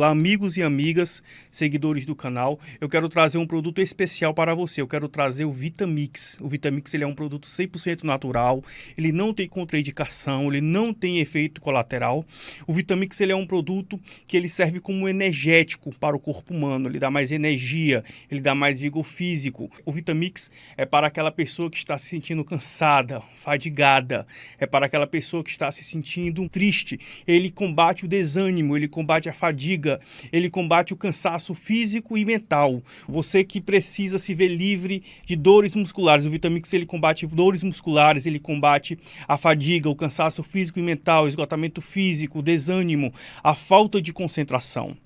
Olá, amigos e amigas, seguidores do canal, eu quero trazer um produto especial para você. Eu quero trazer o Vitamix. O Vitamix ele é um produto 100% natural, ele não tem contraindicação, ele não tem efeito colateral. O Vitamix ele é um produto que ele serve como energético para o corpo humano, ele dá mais energia, ele dá mais vigor físico. O Vitamix é para aquela pessoa que está se sentindo cansada, fadigada, é para aquela pessoa que está se sentindo triste. Ele combate o desânimo, ele combate a fadiga, ele combate o cansaço físico e mental. Você que precisa se ver livre de dores musculares, o Vitamix ele combate dores musculares, ele combate a fadiga, o cansaço físico e mental, o esgotamento físico, o desânimo, a falta de concentração.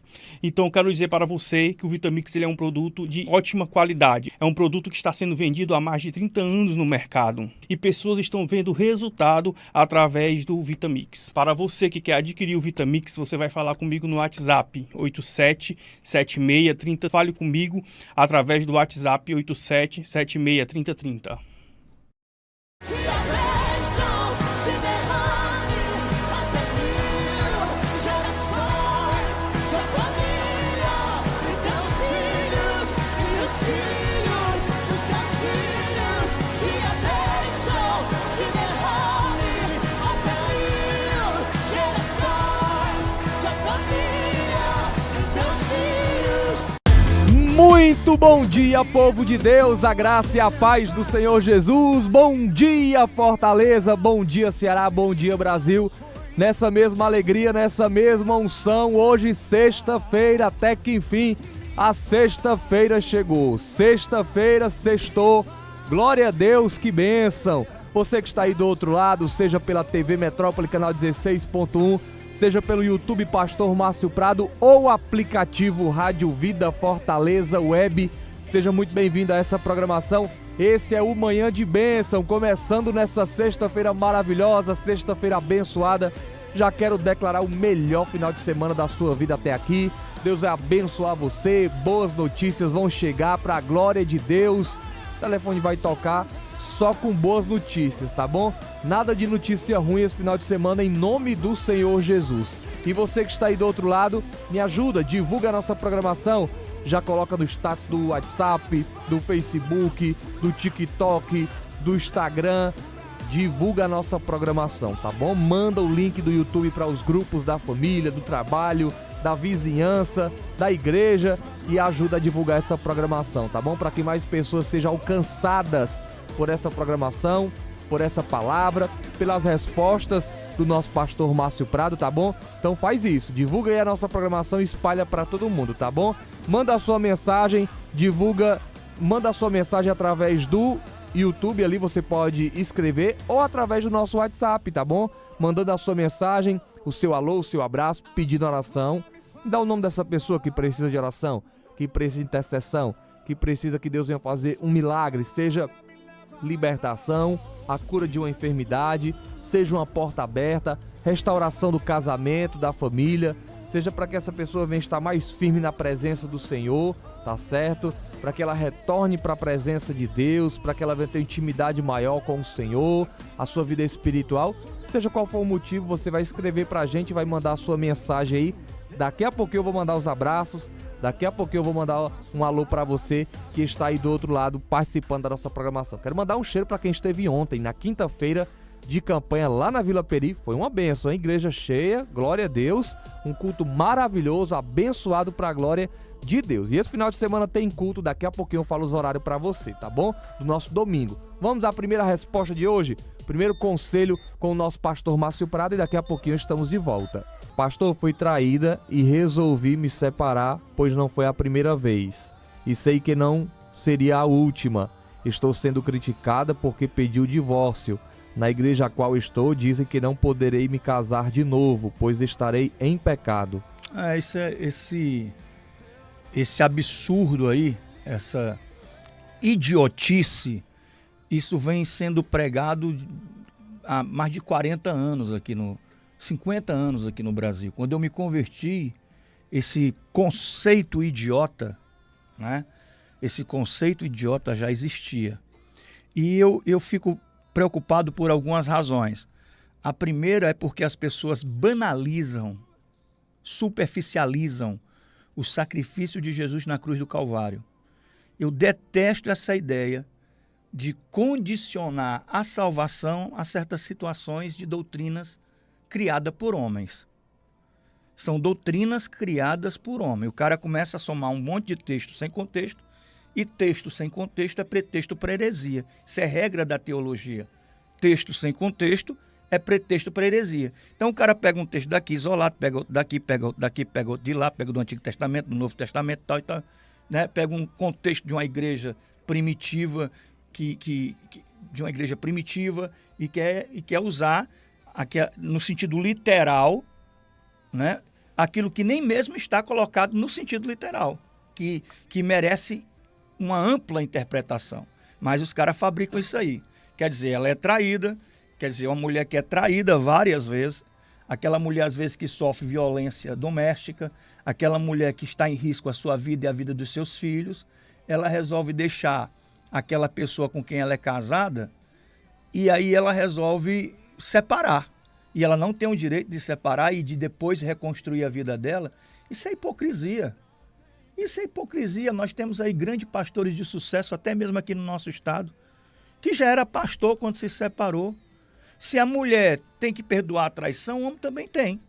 Então eu quero dizer para você que o Vitamix ele é um produto de ótima qualidade. É um produto que está sendo vendido há mais de 30 anos no mercado e pessoas estão vendo resultado através do Vitamix. Para você que quer adquirir o Vitamix, você vai falar comigo no WhatsApp 87763030. Fale comigo através do WhatsApp 87763030. Muito bom dia, povo de Deus, a graça e a paz do Senhor Jesus. Bom dia, Fortaleza, bom dia, Ceará, bom dia, Brasil. Nessa mesma alegria, nessa mesma unção, hoje sexta-feira, até que enfim, a sexta-feira chegou. Sexta-feira, sextou, glória a Deus, que bênção. Você que está aí do outro lado, seja pela TV Metrópole, canal 16.1, seja pelo YouTube Pastor Márcio Prado ou aplicativo Rádio Vida Fortaleza Web, seja muito bem-vindo a essa programação. Esse é o Manhã de Bênção, começando nessa sexta-feira maravilhosa, sexta-feira abençoada. Já quero declarar o melhor final de semana da sua vida até aqui. Deus vai abençoar você, boas notícias vão chegar para a glória de Deus. O telefone vai tocar só com boas notícias, tá bom? Nada de notícia ruim esse final de semana, em nome do Senhor Jesus. E você que está aí do outro lado, me ajuda, divulga a nossa programação. Já coloca no status do WhatsApp, do Facebook, do TikTok, do Instagram. Divulga a nossa programação, tá bom? Manda o link do YouTube para os grupos da família, do trabalho, da vizinhança, da igreja e ajuda a divulgar essa programação, tá bom? Para que mais pessoas sejam alcançadas por essa programação, por essa palavra, pelas respostas do nosso pastor Márcio Prado, tá bom? Então faz isso, divulga aí a nossa programação e espalha para todo mundo, tá bom? Manda a sua mensagem, manda a sua mensagem através do YouTube, ali você pode escrever, ou através do nosso WhatsApp, tá bom? Mandando a sua mensagem, o seu alô, o seu abraço, pedindo oração. Dá o nome dessa pessoa que precisa de oração, que precisa de intercessão, que precisa que Deus venha fazer um milagre, seja libertação, a cura de uma enfermidade, seja uma porta aberta, restauração do casamento, da família, seja para que essa pessoa venha estar mais firme na presença do Senhor, tá certo? Para que ela retorne para a presença de Deus, para que ela venha ter intimidade maior com o Senhor, a sua vida espiritual, seja qual for o motivo, você vai escrever para a gente, vai mandar a sua mensagem aí. Daqui a pouquinho eu vou mandar os abraços, daqui a pouquinho eu vou mandar um alô para você que está aí do outro lado participando da nossa programação. Quero mandar um cheiro para quem esteve ontem, na quinta-feira de campanha lá na Vila Peri. Foi uma bênção, hein? Igreja cheia, glória a Deus, um culto maravilhoso, abençoado para a glória de Deus. E esse final de semana tem culto, daqui a pouquinho eu falo os horários para você, tá bom? Do nosso domingo. Vamos à primeira resposta de hoje, primeiro conselho com o nosso pastor Márcio Prado e daqui a pouquinho estamos de volta. Pastor, fui traída e resolvi me separar, pois não foi a primeira vez. E sei que não seria a última. Estou sendo criticada porque pedi o divórcio. Na igreja a qual estou, dizem que não poderei me casar de novo, pois estarei em pecado. Esse absurdo aí, essa idiotice, isso vem sendo pregado há mais de 40 anos aqui 50 anos aqui no Brasil. Quando eu me converti, esse conceito idiota, né? Esse conceito idiota já existia. E eu fico preocupado por algumas razões. A primeira é porque as pessoas banalizam, superficializam o sacrifício de Jesus na cruz do Calvário. Eu detesto essa ideia de condicionar a salvação a certas situações de doutrinas criadas por homens. São doutrinas criadas por homem. O cara começa a somar um monte de texto sem contexto, e texto sem contexto é pretexto para heresia. Isso é regra da teologia. Texto sem contexto é pretexto para heresia. Então o cara pega um texto daqui isolado, pega outro daqui, pega outro daqui, pega outro de lá, pega do Antigo Testamento, do Novo Testamento, tal e tal, né? Pega um contexto de uma igreja primitiva, de uma igreja primitiva e quer usar no sentido literal, né, aquilo que nem mesmo está colocado no sentido literal, que merece uma ampla interpretação. Mas os caras fabricam isso aí. Quer dizer, ela é traída, quer dizer, uma mulher que é traída várias vezes, aquela mulher às vezes que sofre violência doméstica, aquela mulher que está em risco a sua vida e a vida dos seus filhos, ela resolve deixar aquela pessoa com quem ela é casada e aí ela resolve separar. E ela não tem o direito de separar e de depois reconstruir a vida dela. Isso é hipocrisia. Isso é hipocrisia. Nós temos aí grandes pastores de sucesso, até mesmo aqui no nosso estado, que já era pastor quando se separou. Se a mulher tem que perdoar a traição, o homem também tem.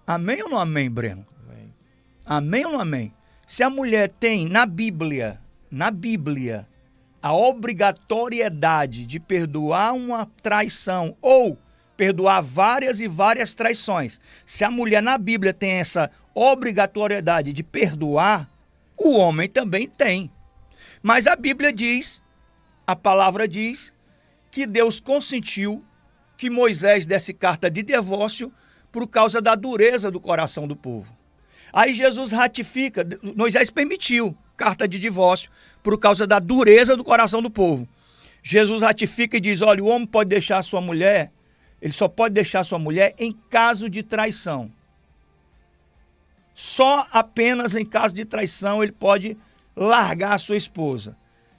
Amém ou não amém, Breno? Amém. Amém ou não amém? Se a mulher tem na Bíblia, a obrigatoriedade de perdoar uma traição ou perdoar várias e várias traições, se a mulher na Bíblia tem essa obrigatoriedade de perdoar, o homem também tem. Mas a Bíblia diz, a palavra diz, que Deus consentiu que Moisés desse carta de divórcio por causa da dureza do coração do povo. Aí Jesus ratifica, Moisés permitiu carta de divórcio por causa da dureza do coração do povo. Jesus ratifica e diz, olha, o homem pode deixar a sua mulher, ele só pode deixar a sua mulher em caso de traição. Só apenas em caso de traição ele pode largar a sua esposa.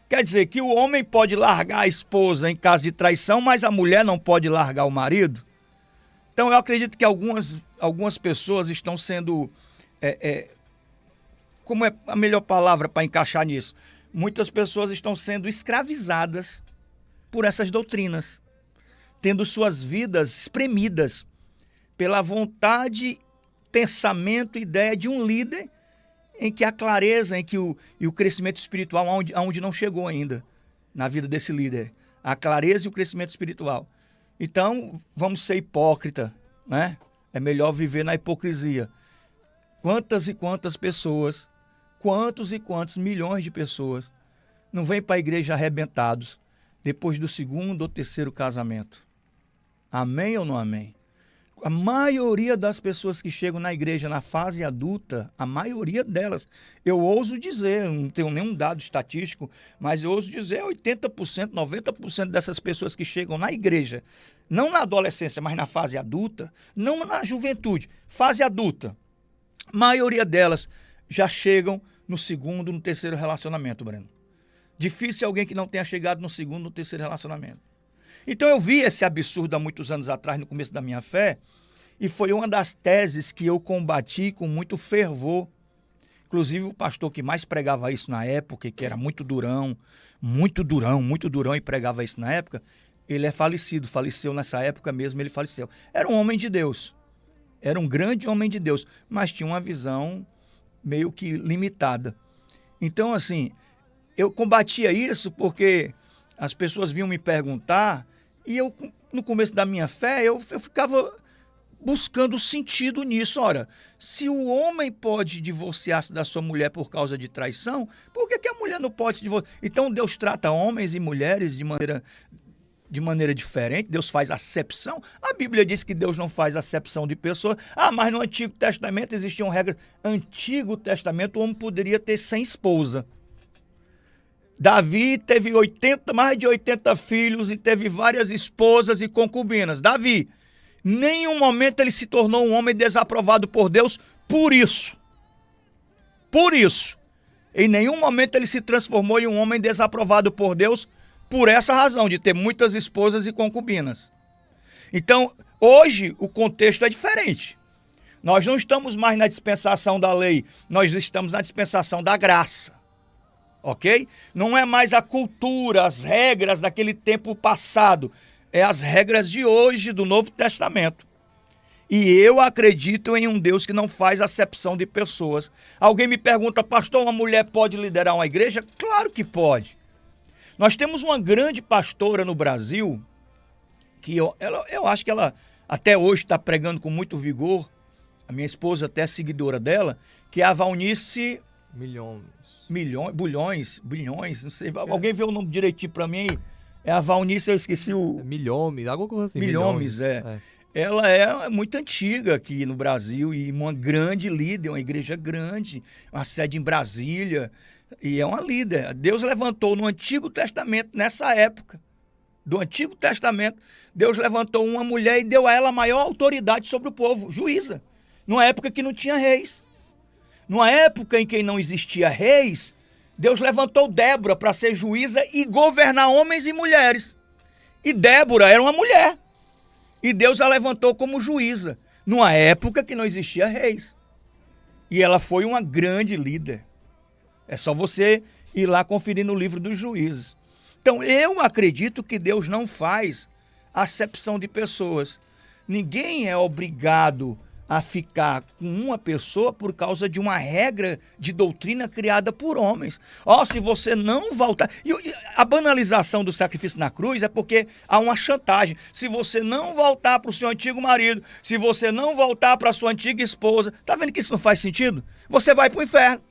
Quer dizer que o homem pode largar a esposa em caso de traição, mas a mulher não pode largar o marido? Então eu acredito que algumas pessoas estão sendo... como é a melhor palavra para encaixar nisso? Muitas pessoas estão sendo escravizadas por essas doutrinas, tendo suas vidas espremidas pela vontade, pensamento, ideia de um líder em que a clareza, e o crescimento espiritual aonde não chegou ainda na vida desse líder. A clareza e o crescimento espiritual. Então, vamos ser hipócrita, né? É melhor viver na hipocrisia. Quantas e quantas pessoas, quantos e quantos milhões de pessoas não vêm para a igreja arrebentados depois do segundo ou terceiro casamento? Amém ou não amém? A maioria das pessoas que chegam na igreja na fase adulta, a maioria delas, eu ouso dizer, não tenho nenhum dado estatístico, mas eu ouso dizer 80%, 90% dessas pessoas que chegam na igreja, não na adolescência, mas na fase adulta, não na juventude, fase adulta, a maioria delas já chegam no segundo, no terceiro relacionamento, Breno. Difícil alguém que não tenha chegado no segundo, no terceiro relacionamento. Então eu vi esse absurdo há muitos anos atrás, no começo da minha fé, e foi uma das teses que eu combati com muito fervor. Inclusive o pastor que mais pregava isso na época, que era muito durão, e pregava isso na época, ele é falecido, faleceu nessa época mesmo, ele faleceu. Era um homem de Deus, era um grande homem de Deus, mas tinha uma visão meio que limitada. Então, assim, eu combatia isso porque as pessoas vinham me perguntar e eu, no começo da minha fé, eu ficava buscando sentido nisso. Ora, se o homem pode divorciar-se da sua mulher por causa de traição, por que a mulher não pode se divorciar? Então Deus trata homens e mulheres de maneira diferente, Deus faz acepção. A Bíblia diz que Deus não faz acepção de pessoas. Mas no Antigo Testamento existiam regras. Antigo Testamento, o homem poderia ter 100 esposas. Davi teve mais de 80 filhos e teve várias esposas e concubinas. Davi, em nenhum momento ele se tornou um homem desaprovado por Deus por isso. Por isso. Em nenhum momento ele se transformou em um homem desaprovado por Deus por essa razão, de ter muitas esposas e concubinas. Então, hoje o contexto é diferente. Nós não estamos mais na dispensação da lei, nós estamos na dispensação da graça. Ok? Não é mais a cultura, as regras daquele tempo passado. É as regras de hoje do Novo Testamento. E eu acredito em um Deus que não faz acepção de pessoas. Alguém me pergunta, pastor, uma mulher pode liderar uma igreja? Claro que pode. Nós temos uma grande pastora no Brasil, que eu acho que ela até hoje está pregando com muito vigor. A minha esposa até é seguidora dela, que é a Valnice... Bilhões, não sei. Alguém vê o nome direitinho para mim aí? É a Valnice, eu esqueci o... Milhomes, alguma coisa assim. Milhomes, é. Ela é muito antiga aqui no Brasil e uma grande líder, uma igreja grande, uma sede em Brasília, e é uma líder. Deus levantou no Antigo Testamento, nessa época do Antigo Testamento, Deus levantou uma mulher e deu a ela a maior autoridade sobre o povo, juíza, numa época que não tinha reis. Numa época em que não existia reis, Deus levantou Débora para ser juíza e governar homens e mulheres. E Débora era uma mulher. E Deus a levantou como juíza, numa época que não existia reis. E ela foi uma grande líder. É só você ir lá conferir no livro dos Juízes. Então, eu acredito que Deus não faz acepção de pessoas. Ninguém é obrigado a ficar com uma pessoa por causa de uma regra de doutrina criada por homens. Se você não voltar... E a banalização do sacrifício na cruz é porque há uma chantagem. Se você não voltar para o seu antigo marido, se você não voltar para a sua antiga esposa... Tá vendo que isso não faz sentido? Você vai para o inferno.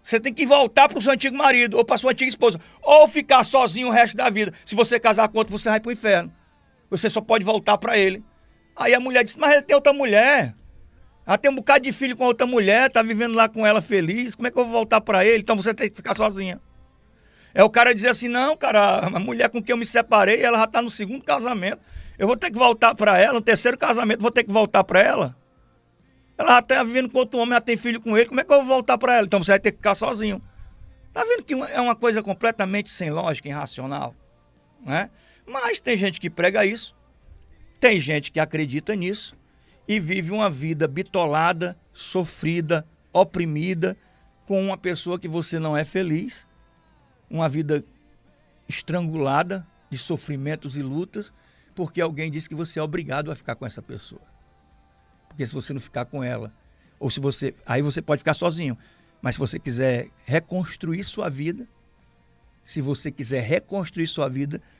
Você tem que voltar para o seu antigo marido ou para a sua antiga esposa. Ou ficar sozinho o resto da vida. Se você casar com outro, você vai para o inferno. Você só pode voltar para ele. Aí a mulher disse, mas ele tem outra mulher. Ela tem um bocado de filho com outra mulher, tá vivendo lá com ela feliz. Como é que eu vou voltar para ele? Então você tem que ficar sozinha. É o cara dizer assim, não, cara, a mulher com quem eu me separei, ela já tá no segundo casamento. Eu vou ter que voltar para ela, no terceiro casamento, vou ter que voltar para ela. Ela já tá vivendo com outro homem, já tem filho com ele, como é que eu vou voltar para ela? Então você vai ter que ficar sozinho. Tá vendo que é uma coisa completamente sem lógica, irracional, né? Mas tem gente que prega isso. Tem gente que acredita nisso e vive uma vida bitolada, sofrida, oprimida, com uma pessoa que você não é feliz, uma vida estrangulada de sofrimentos e lutas, porque alguém disse que você é obrigado a ficar com essa pessoa. Porque se você não ficar com ela, ou se você... Aí você pode ficar sozinho, mas se você quiser reconstruir sua vida,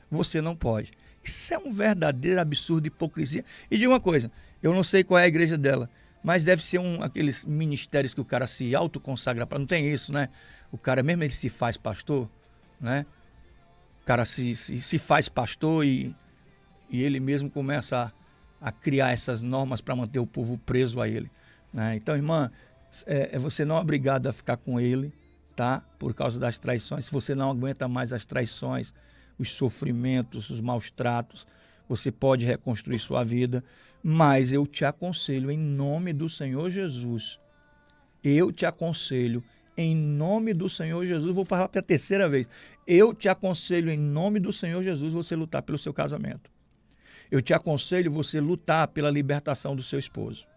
você não pode. Isso é um verdadeiro absurdo de hipocrisia. E diga uma coisa, eu não sei qual é a igreja dela, mas deve ser aqueles ministérios que o cara se autoconsagra para. Não tem isso, né? O cara, mesmo ele se faz pastor, né? O cara se faz pastor e ele mesmo começa a criar essas normas para manter o povo preso a ele, né? Então, irmã, você não é obrigado a ficar com ele, tá? Por causa das traições. Se você não aguenta mais as traições, os sofrimentos, os maus tratos, você pode reconstruir sua vida, mas eu te aconselho em nome do Senhor Jesus. Eu te aconselho em nome do Senhor Jesus, vou falar pela terceira vez. Eu te aconselho em nome do Senhor Jesus você lutar pelo seu casamento. Eu te aconselho você lutar pela libertação do seu esposo.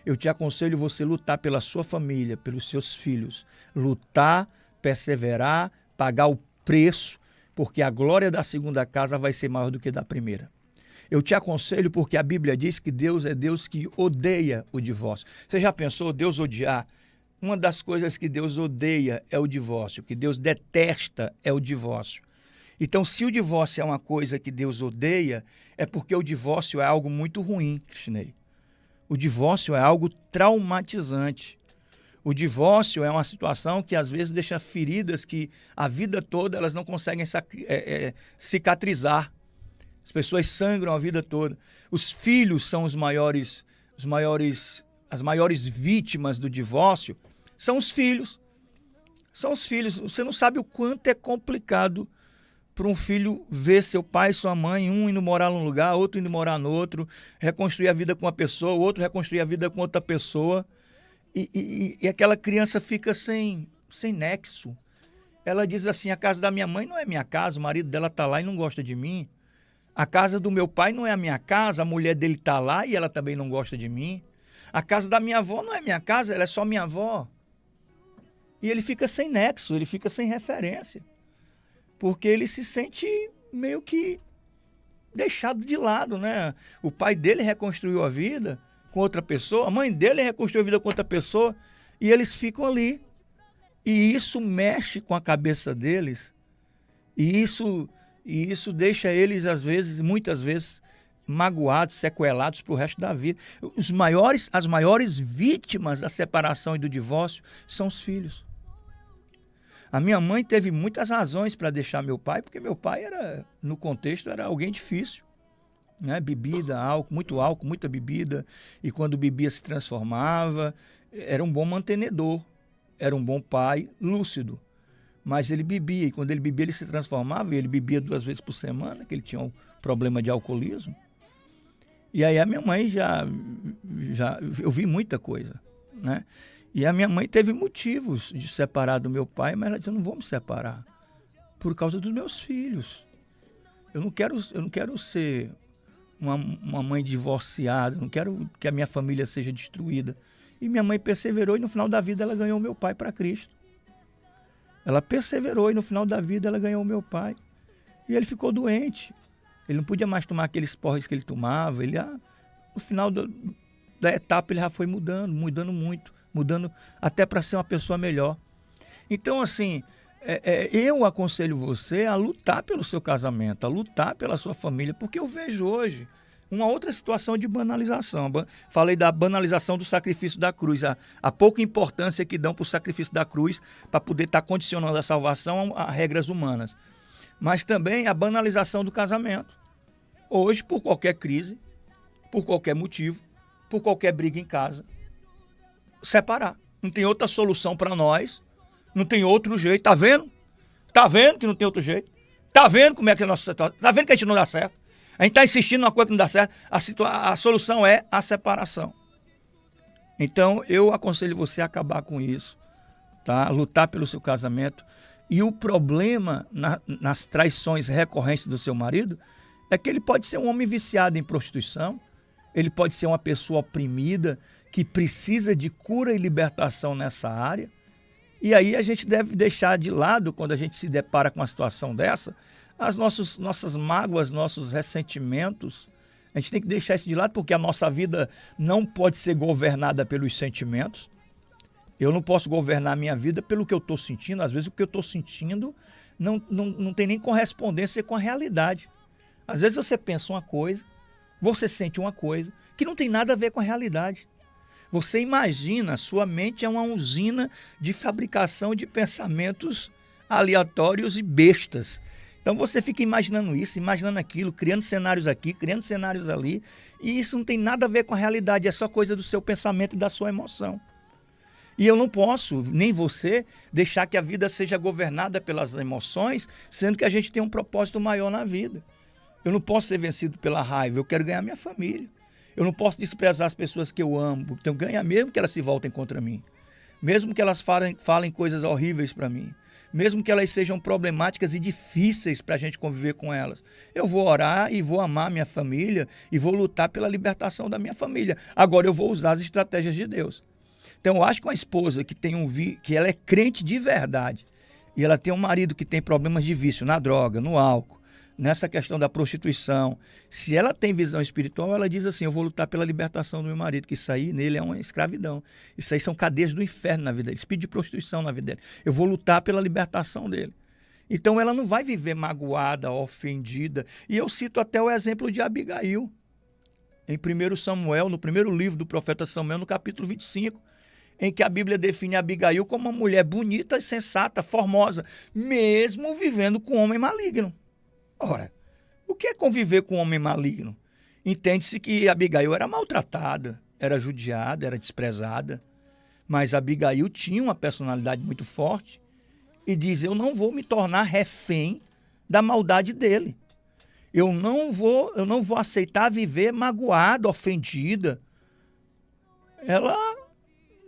Eu te aconselho você lutar pela sua família, pelos seus filhos. Lutar, perseverar, pagar o preço, porque a glória da segunda casa vai ser maior do que da primeira. Eu te aconselho porque a Bíblia diz que Deus é Deus que odeia o divórcio. Você já pensou Deus odiar? Uma das coisas que Deus odeia é o divórcio, que Deus detesta é o divórcio. Então, se o divórcio é uma coisa que Deus odeia, é porque o divórcio é algo muito ruim, Cristinei. O divórcio é algo traumatizante. O divórcio é uma situação que às vezes deixa feridas que a vida toda elas não conseguem cicatrizar. As pessoas sangram a vida toda. Os filhos são as maiores vítimas do divórcio. São os filhos. São os filhos. Você não sabe o quanto é complicado para um filho ver seu pai e sua mãe, um indo morar num lugar, outro indo morar no outro, reconstruir a vida com uma pessoa, o outro reconstruir a vida com outra pessoa. E aquela criança fica sem nexo. Ela diz assim, a casa da minha mãe não é minha casa, o marido dela está lá e não gosta de mim. A casa do meu pai não é a minha casa, a mulher dele está lá e ela também não gosta de mim. A casa da minha avó não é minha casa, ela é só minha avó. E ele fica sem nexo, ele fica sem referência. Porque ele se sente meio que deixado de lado, né? O pai dele reconstruiu a vida com outra pessoa, a mãe dele reconstruiu a vida com outra pessoa, e eles ficam ali. E isso mexe com a cabeça deles, e isso deixa eles, muitas vezes, magoados, sequelados para o resto da vida. As maiores vítimas da separação e do divórcio são os filhos. A minha mãe teve muitas razões para deixar meu pai, porque meu pai no contexto, era alguém difícil. Né? Bebida, álcool, muita bebida, e quando bebia se transformava. Era um bom mantenedor, era um bom pai, lúcido. Mas ele bebia, e quando ele bebia ele se transformava, e ele bebia 2 vezes por semana, que ele tinha um problema de alcoolismo. E aí a minha mãe eu vi muita coisa, né? E a minha mãe teve motivos de separar do meu pai, mas ela disse, eu não vou me separar por causa dos meus filhos. Eu não quero ser uma mãe divorciada, eu não quero que a minha família seja destruída. E minha mãe perseverou e no final da vida ela ganhou meu pai para Cristo. Ela perseverou e no final da vida ela ganhou meu pai. E ele ficou doente. Ele não podia mais tomar aqueles porres que ele tomava. No final da etapa ele já foi mudando muito. Mudando até para ser uma pessoa melhor. Então, assim, eu aconselho você a lutar pelo seu casamento, a lutar pela sua família, porque eu vejo hoje uma outra situação de banalização. Falei da banalização do sacrifício da cruz, a pouca importância que dão para o sacrifício da cruz para poder estar condicionando a salvação a regras humanas. Mas também a banalização do casamento. Hoje, por qualquer crise, por qualquer motivo, por qualquer briga em casa, separar. Não tem outra solução para nós, não tem outro jeito. Tá vendo? Tá vendo que não tem outro jeito? Tá vendo como é que é a nossa situação? Tá vendo que a gente não dá certo? A gente está insistindo numa coisa que não dá certo. A solução é a separação. Então, eu aconselho você a acabar com isso, tá? Lutar pelo seu casamento. E o problema nas traições recorrentes do seu marido é que ele pode ser um homem viciado em prostituição, ele pode ser uma pessoa oprimida que precisa de cura e libertação nessa área. E aí a gente deve deixar de lado, quando a gente se depara com uma situação dessa, as nossas mágoas, nossos ressentimentos. A gente tem que deixar isso de lado, porque a nossa vida não pode ser governada pelos sentimentos. Eu não posso governar a minha vida pelo que eu estou sentindo. Às vezes o que eu estou sentindo não tem nem correspondência com a realidade. Às vezes você pensa uma coisa, você sente uma coisa que não tem nada a ver com a realidade. Você imagina, sua mente é uma usina de fabricação de pensamentos aleatórios e bestas. Então você fica imaginando isso, imaginando aquilo, criando cenários aqui, criando cenários ali, e isso não tem nada a ver com a realidade, é só coisa do seu pensamento e da sua emoção. E eu não posso, nem você, deixar que a vida seja governada pelas emoções, sendo que a gente tem um propósito maior na vida. Eu não posso ser vencido pela raiva, eu quero ganhar minha família. Eu não posso desprezar as pessoas que eu amo, então ganhar mesmo que elas se voltem contra mim. Mesmo que elas falem coisas horríveis para mim. Mesmo que elas sejam problemáticas e difíceis para a gente conviver com elas. Eu vou orar e vou amar minha família e vou lutar pela libertação da minha família. Agora eu vou usar as estratégias de Deus. Então eu acho que uma esposa que ela é crente de verdade e ela tem um marido que tem problemas de vício na droga, no álcool, nessa questão da prostituição, se ela tem visão espiritual, ela diz assim, eu vou lutar pela libertação do meu marido, que isso aí nele é uma escravidão. Isso aí são cadeias do inferno na vida dele, espírito de prostituição na vida dele. Eu vou lutar pela libertação dele. Então ela não vai viver magoada, ofendida. E eu cito até o exemplo de Abigail, em 1 Samuel, no primeiro livro do profeta Samuel, no capítulo 25, em que a Bíblia define Abigail como uma mulher bonita, sensata, formosa, mesmo vivendo com um homem maligno. Ora, o que é conviver com um homem maligno? Entende-se que Abigail era maltratada, era judiada, era desprezada, mas Abigail tinha uma personalidade muito forte e diz, eu não vou me tornar refém da maldade dele. Eu não vou aceitar viver magoada, ofendida. Ela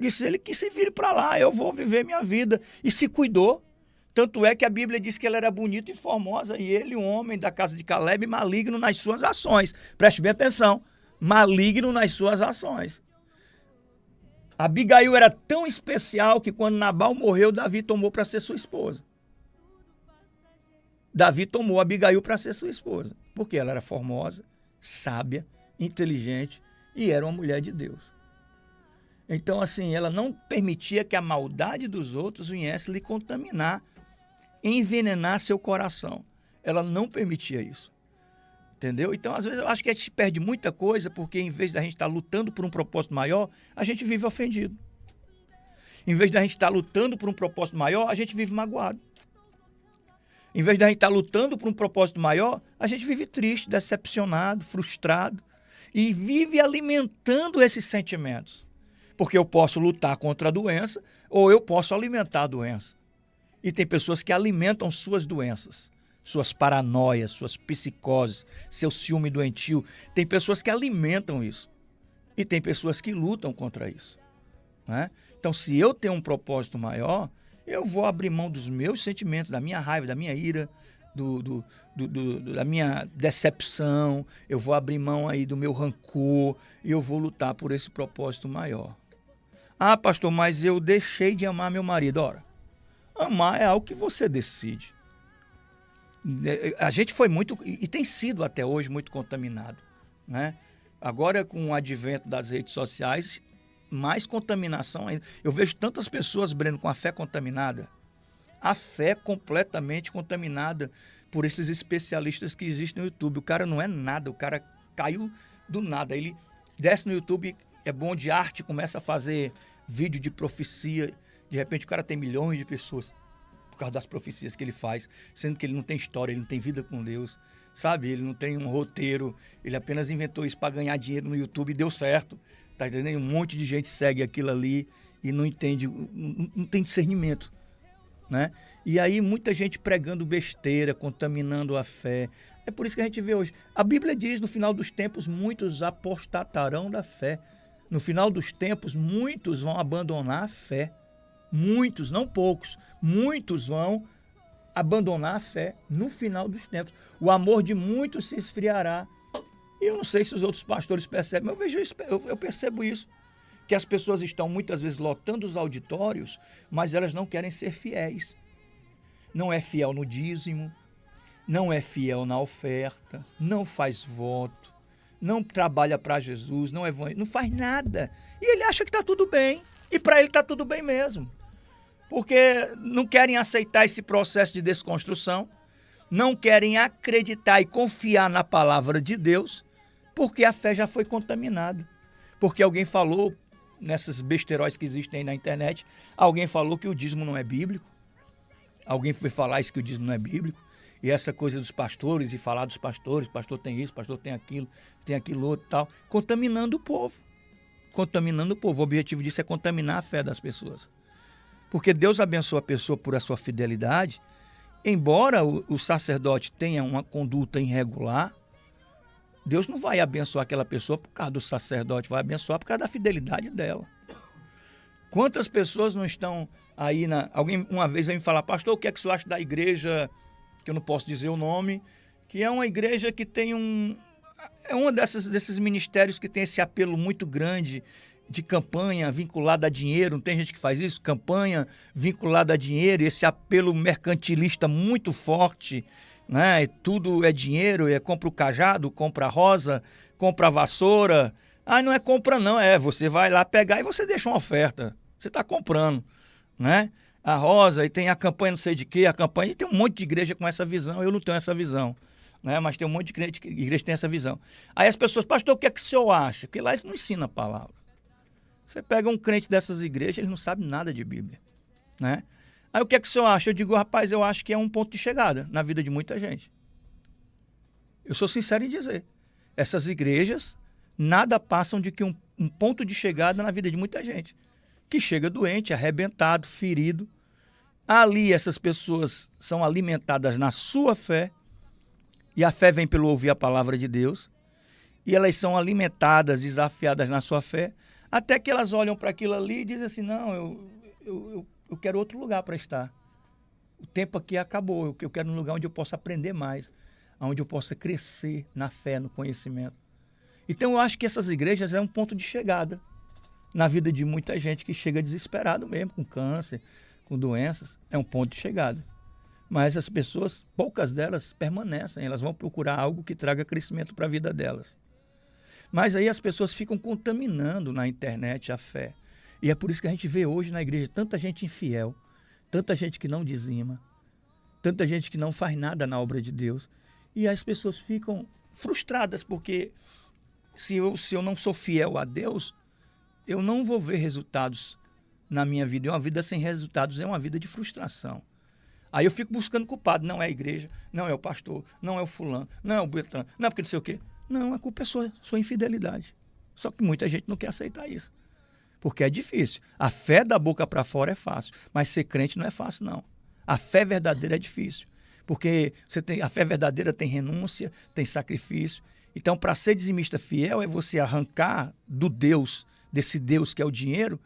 disse ele que se vire para lá, eu vou viver minha vida. E se cuidou. Tanto é que a Bíblia diz que ela era bonita e formosa, e ele, um homem da casa de Caleb, maligno nas suas ações. Preste bem atenção, maligno nas suas ações. Abigail era tão especial que quando Nabal morreu, Davi tomou para ser sua esposa. Davi tomou Abigail para ser sua esposa, porque ela era formosa, sábia, inteligente e era uma mulher de Deus. Então, assim, ela não permitia que a maldade dos outros viesse lhe contaminar, envenenar seu coração. Ela não permitia isso. Entendeu? Então, às vezes, eu acho que a gente perde muita coisa porque, em vez da gente estar lutando por um propósito maior, a gente vive ofendido. Em vez da gente estar lutando por um propósito maior, a gente vive magoado. Em vez da gente estar lutando por um propósito maior, a gente vive triste, decepcionado, frustrado e vive alimentando esses sentimentos. Porque eu posso lutar contra a doença ou eu posso alimentar a doença. E tem pessoas que alimentam suas doenças, suas paranoias, suas psicoses, seu ciúme doentio. Tem pessoas que alimentam isso. E tem pessoas que lutam contra isso. Né? Então, se eu tenho um propósito maior, eu vou abrir mão dos meus sentimentos, da minha raiva, da minha ira, da minha decepção, eu vou abrir mão aí do meu rancor e eu vou lutar por esse propósito maior. Ah, pastor, mas eu deixei de amar meu marido. Ora, amar é algo que você decide. A gente foi muito, e tem sido até hoje, muito contaminado. Né? Agora, com o advento das redes sociais, mais contaminação ainda. Eu vejo tantas pessoas, Breno, com a fé contaminada. A fé completamente contaminada por esses especialistas que existem no YouTube. O cara não é nada, o cara caiu do nada. Ele desce no YouTube, é bom de arte, começa a fazer vídeo de profecia. De repente o cara tem milhões de pessoas por causa das profecias que ele faz, sendo que ele não tem história, ele não tem vida com Deus, sabe? Ele não tem um roteiro, ele apenas inventou isso para ganhar dinheiro no YouTube e deu certo. Tá entendendo? Um monte de gente segue aquilo ali e não entende, não tem discernimento, né? E aí muita gente pregando besteira, contaminando a fé. É por isso que a gente vê hoje. A Bíblia diz, no final dos tempos, muitos apostatarão da fé. No final dos tempos, muitos vão abandonar a fé. Muitos, não poucos, muitos vão abandonar a fé no final dos tempos. O amor de muitos se esfriará. E eu não sei se os outros pastores percebem, mas eu vejo isso, eu percebo isso. Que as pessoas estão muitas vezes lotando os auditórios, mas elas não querem ser fiéis. Não é fiel no dízimo, não é fiel na oferta, não faz voto, não trabalha para Jesus, não faz nada. E ele acha que está tudo bem. E para ele está tudo bem mesmo. Porque não querem aceitar esse processo de desconstrução, não querem acreditar e confiar na palavra de Deus, porque a fé já foi contaminada. Porque alguém falou, nessas besteiróis que existem aí na internet, alguém falou que o dízimo não é bíblico. Alguém foi falar isso, que o dízimo não é bíblico. E essa coisa dos pastores, e falar dos pastores, pastor tem isso, pastor tem aquilo outro e tal, contaminando o povo. Contaminando o povo. O objetivo disso é contaminar a fé das pessoas. Porque Deus abençoa a pessoa por a sua fidelidade, embora o sacerdote tenha uma conduta irregular, Deus não vai abençoar aquela pessoa por causa do sacerdote, vai abençoar por causa da fidelidade dela. Quantas pessoas não estão aí Alguém uma vez veio me falar, pastor, o que é que o senhor acha da igreja, que eu não posso dizer o nome, que é uma igreja que tem é um desses ministérios que tem esse apelo muito grande de campanha vinculada a dinheiro. Não tem gente que faz isso? Campanha vinculada a dinheiro, esse apelo mercantilista muito forte, né? Tudo é dinheiro, compra o cajado, compra a rosa, compra a vassoura. Ah, não é compra não, você vai lá pegar e você deixa uma oferta. Você está comprando, né? A rosa, e tem a campanha não sei de quê, a campanha, e tem um monte de igreja com essa visão, eu não tenho essa visão, né? Mas tem um monte de igreja que tem essa visão. Aí as pessoas, pastor, o que é que o senhor acha? Porque lá eles não ensinam a palavra. Você pega um crente dessas igrejas, eles não sabem nada de Bíblia, né? Aí o que é que o senhor acha? Eu digo, rapaz, eu acho que é um ponto de chegada na vida de muita gente. Eu sou sincero em dizer. Essas igrejas nada passam de que um ponto de chegada na vida de muita gente. Que chega doente, arrebentado, ferido. Ali essas pessoas são alimentadas na sua fé. E a fé vem pelo ouvir a palavra de Deus. E elas são alimentadas, desafiadas na sua fé. Até que elas olham para aquilo ali e dizem assim, não, eu quero outro lugar para estar. O tempo aqui acabou, eu quero um lugar onde eu possa aprender mais, onde eu possa crescer na fé, no conhecimento. Então eu acho que essas igrejas é um ponto de chegada, na vida de muita gente que chega desesperado mesmo, com câncer, com doenças. É um ponto de chegada. Mas as pessoas, poucas delas permanecem, elas vão procurar algo que traga crescimento para a vida delas. Mas aí as pessoas ficam contaminando na internet a fé. E é por isso que a gente vê hoje na igreja tanta gente infiel, tanta gente que não dizima, tanta gente que não faz nada na obra de Deus. E as pessoas ficam frustradas, porque se eu não sou fiel a Deus, eu não vou ver resultados na minha vida. E uma vida sem resultados é uma vida de frustração. Aí eu fico buscando culpado. Não é a igreja, não é o pastor, não é o fulano, não é o Beltrano, não é porque não sei o quê. Não, a culpa é sua infidelidade. Só que muita gente não quer aceitar isso. Porque é difícil. A fé da boca para fora é fácil, mas ser crente não é fácil, não. A fé verdadeira é difícil. Porque a fé verdadeira tem renúncia, tem sacrifício. Então, para ser dizimista fiel, é você arrancar do Deus, desse Deus que é o dinheiro,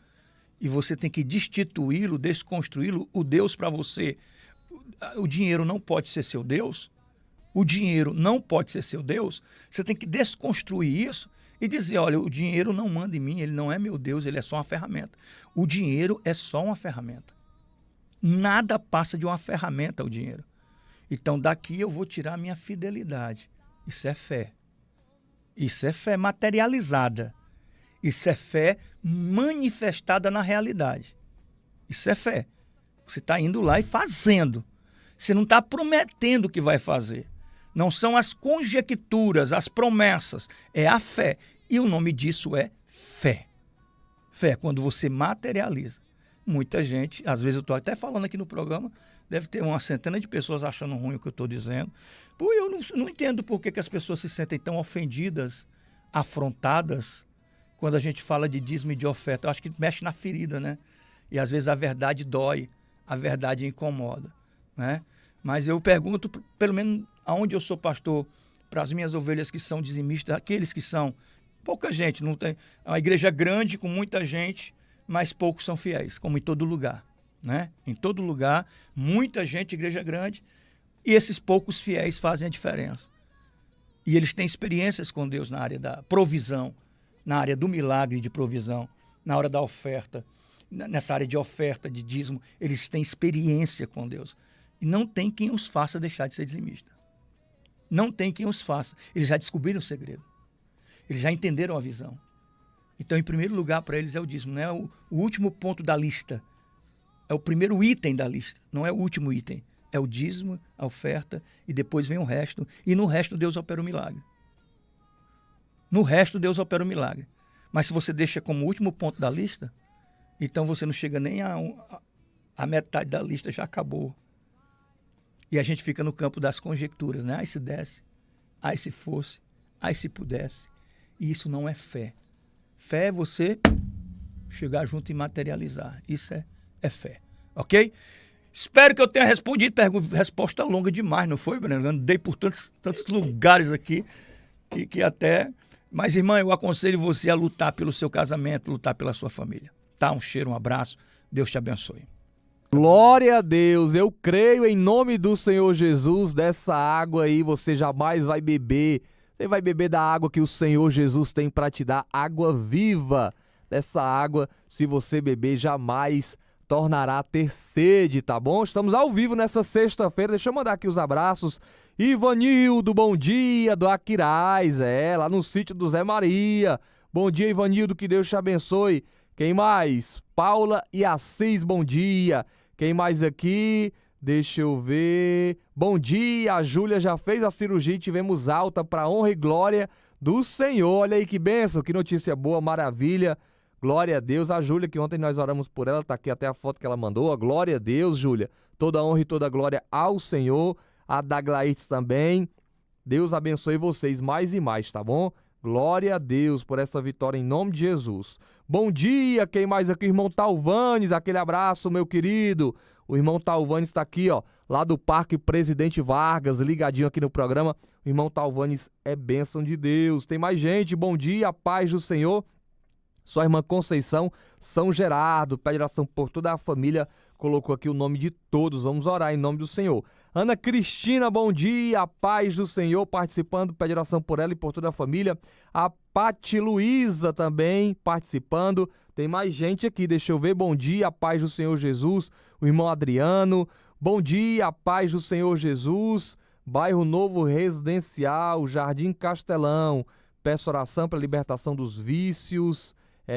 e você tem que destituí-lo, desconstruí-lo, o Deus para você. O dinheiro não pode ser seu Deus. O dinheiro não pode ser seu Deus. Você tem que desconstruir isso e dizer, olha, o dinheiro não manda em mim, ele não é meu Deus, ele é só uma ferramenta. O dinheiro é só uma ferramenta. Nada passa de uma ferramenta o dinheiro. Então, daqui eu vou tirar a minha fidelidade. Isso é fé. Isso é fé materializada. Isso é fé manifestada na realidade. Isso é fé. Você está indo lá e fazendo. Você não está prometendo que vai fazer. Não são as conjecturas, as promessas. É a fé. E o nome disso é fé. Fé, quando você materializa. Muita gente, às vezes eu estou até falando aqui no programa, deve ter uma centena de pessoas achando ruim o que eu estou dizendo. Pô, eu não entendo por que as pessoas se sentem tão ofendidas, afrontadas, quando a gente fala de dízimo e de oferta. Eu acho que mexe na ferida, né? E às vezes a verdade dói, a verdade incomoda, né? Mas eu pergunto, pelo menos aonde eu sou pastor, para as minhas ovelhas que são dizimistas, aqueles que são, pouca gente, não tem, é uma igreja grande com muita gente, mas poucos são fiéis, como em todo lugar, né? Em todo lugar, muita gente, igreja grande, e esses poucos fiéis fazem a diferença. E eles têm experiências com Deus na área da provisão, na área do milagre de provisão, na hora da oferta, nessa área de oferta, de dízimo, eles têm experiência com Deus. E não tem quem os faça deixar de ser dizimista. Não tem quem os faça. Eles já descobriram o segredo. Eles já entenderam a visão. Então, em primeiro lugar, para eles é o dízimo. Não é o último ponto da lista. É o primeiro item da lista. Não é o último item. É o dízimo, a oferta, e depois vem o resto. E no resto, Deus opera o milagre. No resto, Deus opera o milagre. Mas se você deixa como último ponto da lista, então você não chega nem a metade da lista, já acabou. E a gente fica no campo das conjecturas, né? Ai, se desse, ai, se fosse, ai, se pudesse. E isso não é fé. Fé é você chegar junto e materializar. Isso é fé, ok? Espero que eu tenha respondido. Resposta longa demais, não foi, Breno? Andei por tantos lugares aqui que até... Mas, irmã, eu aconselho você a lutar pelo seu casamento, lutar pela sua família. Tá? Um cheiro, um abraço. Deus te abençoe. Glória a Deus, eu creio em nome do Senhor Jesus, dessa água aí você jamais vai beber. Você vai beber da água que o Senhor Jesus tem para te dar, água viva. Dessa água, se você beber, jamais tornará a ter sede, tá bom? Estamos ao vivo nessa sexta-feira, deixa eu mandar aqui os abraços. Ivanildo, bom dia, do Aquiraz, lá no sítio do Zé Maria. Bom dia, Ivanildo, que Deus te abençoe. Quem mais? Paula e Assis, bom dia. Quem mais aqui? Deixa eu ver. Bom dia, a Júlia já fez a cirurgia e tivemos alta para honra e glória do Senhor. Olha aí que bênção, que notícia boa, maravilha. Glória a Deus. A Júlia, que ontem nós oramos por ela, tá aqui até a foto que ela mandou. Glória a Deus, Júlia. Toda honra e toda glória ao Senhor. A Daglaites também. Deus abençoe vocês mais e mais, tá bom? Glória a Deus por essa vitória em nome de Jesus. Bom dia, quem mais aqui? Irmão Talvanes, aquele abraço, meu querido. O irmão Talvanes está aqui, ó, lá do Parque Presidente Vargas, ligadinho aqui no programa. O irmão Talvanes é bênção de Deus. Tem mais gente, bom dia, paz do Senhor. Sua irmã Conceição, São Gerardo, pede oração por toda a família, colocou aqui o nome de todos. Vamos orar em nome do Senhor. Ana Cristina, bom dia, a paz do Senhor, participando, pede oração por ela e por toda a família. A Pati Luísa também participando, Tem mais gente aqui, deixa eu ver. Bom dia, a paz do Senhor Jesus. O irmão Adriano. Bom dia, a paz do Senhor Jesus. Bairro Novo Residencial, Jardim Castelão. Peço oração para a libertação dos vícios.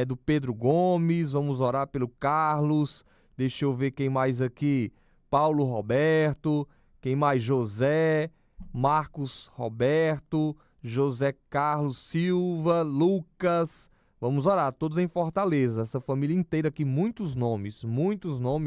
Do Pedro Gomes. Vamos orar pelo Carlos. Deixa eu ver quem mais aqui. Paulo Roberto. Quem mais? José. Marcos Roberto. José Carlos Silva. Lucas. Vamos orar, todos em Fortaleza, essa família inteira aqui, muitos nomes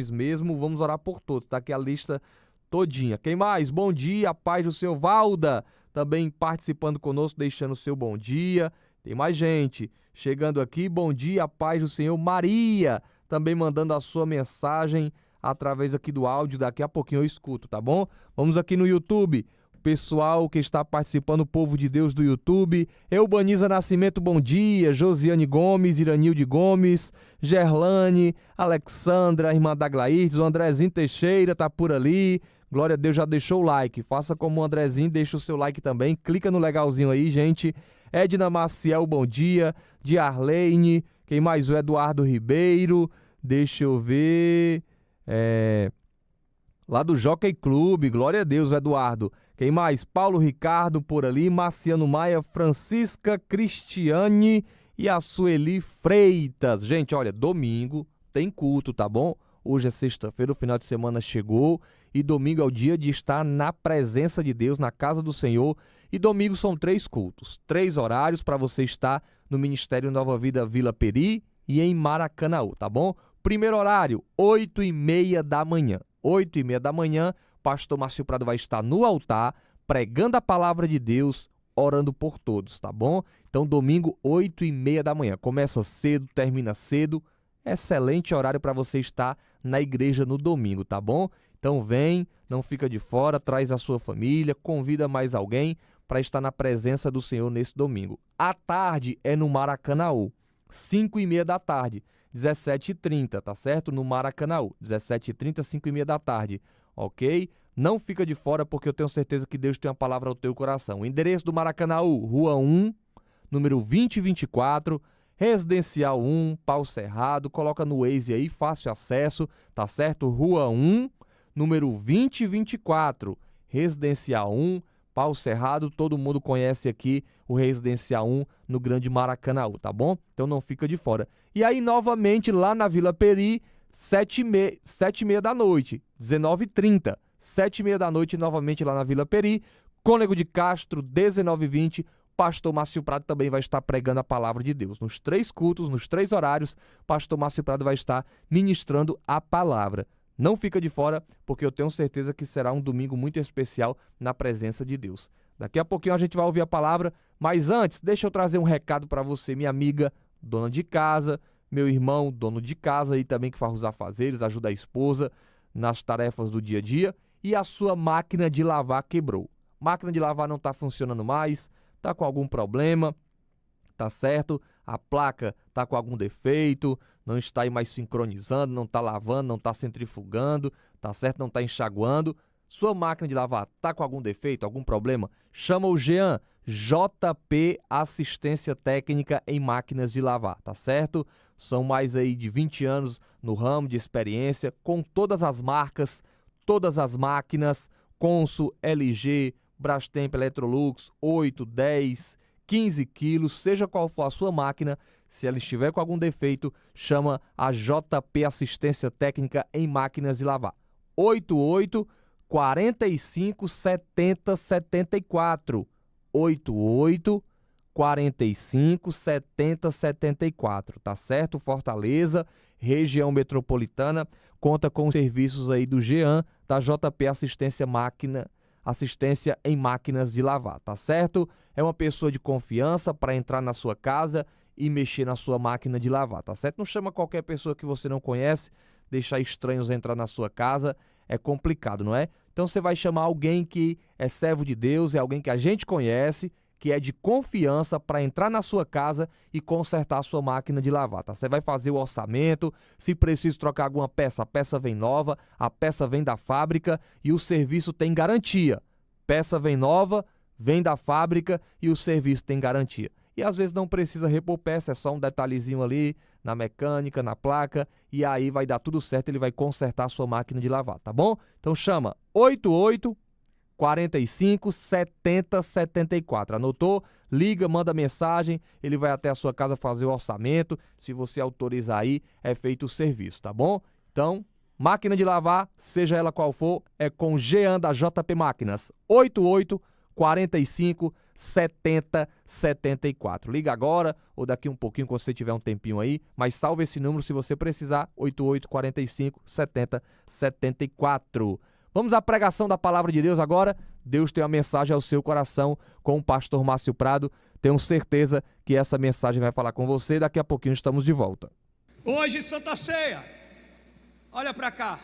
mesmo, vamos orar por todos, tá aqui a lista todinha. Quem mais? Bom dia, a paz do Senhor. Valda, também participando conosco, deixando o seu bom dia. Tem mais gente chegando aqui, bom dia, a paz do Senhor. Maria, também mandando a sua mensagem através aqui do áudio, daqui a pouquinho eu escuto, tá bom? Vamos aqui no YouTube. Pessoal que está participando, o povo de Deus do YouTube. Eubaniza Nascimento, bom dia. Josiane Gomes, Iranilde Gomes, Gerlane, Alexandra, irmã da Glairdes, o Andrezinho Teixeira tá por ali. Glória a Deus, já deixou o like. Faça como o Andrezinho, deixa o seu like também. Clica no legalzinho aí, gente. Edna Maciel, bom dia. De Arlene, quem mais? O Eduardo Ribeiro. Deixa eu ver. Lá do Jockey Clube, glória a Deus, Eduardo. Quem mais? Paulo Ricardo por ali, Marciano Maia, Francisca Cristiane e a Sueli Freitas. Gente, olha, domingo tem culto, tá bom? Hoje é sexta-feira, o final de semana chegou e domingo é o dia de estar na presença de Deus, na casa do Senhor. E domingo são 3 cultos, 3 horários para você estar no Ministério Nova Vida Vila Peri e em Maracanaú, tá bom? Primeiro horário, 8h30 da manhã. 8h30 da manhã, pastor Márcio Prado vai estar no altar, pregando a palavra de Deus, orando por todos, tá bom? Então, domingo, 8h30 da manhã. Começa cedo, termina cedo. Excelente horário para você estar na igreja no domingo, tá bom? Então, vem, não fica de fora, traz a sua família, convida mais alguém para estar na presença do Senhor nesse domingo. À tarde é no Maracanaú, 5h30 da tarde. 17h30, tá certo? No Maracanaú, 17h30, 5h30 da tarde, ok? Não fica de fora porque eu tenho certeza que Deus tem uma palavra ao teu coração. O endereço do Maracanaú, Rua 1, número 2024, Residencial 1, Pau Cerrado, coloca no Waze aí, fácil acesso, tá certo? Rua 1, número 2024, Residencial 1, Pau Cerrado, todo mundo conhece aqui o Residencial 1 no Grande Maracanaú, tá bom? Então não fica de fora. E aí, novamente, lá na Vila Peri, 7h30 da noite, 19h30. 7h30 da noite, novamente lá na Vila Peri. Cônego de Castro, 19h20. Pastor Márcio Prado também vai estar pregando a palavra de Deus. Nos 3 cultos, nos 3 horários, Pastor Márcio Prado vai estar ministrando a palavra. Não fica de fora, porque eu tenho certeza que será um domingo muito especial na presença de Deus. Daqui a pouquinho a gente vai ouvir a palavra, mas antes, deixa eu trazer um recado para você, minha amiga, dona de casa, meu irmão, dono de casa aí também que faz os afazeres, ajuda a esposa nas tarefas do dia a dia, e a sua máquina de lavar quebrou. Máquina de lavar não está funcionando mais, está com algum problema, tá certo? A placa tá com algum defeito, não está aí mais sincronizando, não tá lavando, não tá centrifugando, tá certo? Não tá enxaguando. Sua máquina de lavar tá com algum defeito, algum problema? Chama o Jean, JP Assistência Técnica em Máquinas de Lavar, tá certo? São mais aí de 20 anos no ramo de experiência, com todas as marcas, todas as máquinas, Consul, LG, Brastemp, Electrolux, 8, 10, 15 quilos, seja qual for a sua máquina, se ela estiver com algum defeito, chama a JP Assistência Técnica em Máquinas de Lavar. 88 45 70 74. 88 45 70 74, tá certo? Fortaleza, região metropolitana, conta com os serviços aí do Jean, da JP Assistência em Máquinas de Lavar, tá certo? É uma pessoa de confiança para entrar na sua casa e mexer na sua máquina de lavar, tá certo? Não chama qualquer pessoa que você não conhece, deixar estranhos entrar na sua casa é complicado, não é? Então você vai chamar alguém que é servo de Deus, é alguém que a gente conhece, que é de confiança para entrar na sua casa e consertar a sua máquina de lavar, tá? Você vai fazer o orçamento, se precisa trocar alguma peça, a peça vem nova, a peça vem da fábrica e o serviço tem garantia. Peça vem nova, vem da fábrica e o serviço tem garantia. e às vezes não precisa repor peça, é só um detalhezinho ali na mecânica, na placa, e aí vai dar tudo certo, ele vai consertar a sua máquina de lavar, tá bom? Então chama 88 45 70 74. Anotou? Liga, manda mensagem, ele vai até a sua casa fazer o orçamento. Se você autorizar aí, é feito o serviço, tá bom? Então, máquina de lavar, seja ela qual for, é com Jean da JP Máquinas. 88 45 70 74. Liga agora ou daqui um pouquinho quando você tiver um tempinho aí, mas salve esse número se você precisar, 88 45 70 74. Vamos à pregação da palavra de Deus agora. Deus tem uma mensagem ao seu coração com o pastor Márcio Prado. Tenho certeza que essa mensagem vai falar com você. Daqui a pouquinho estamos de volta. Hoje, Santa Ceia. Olha para cá.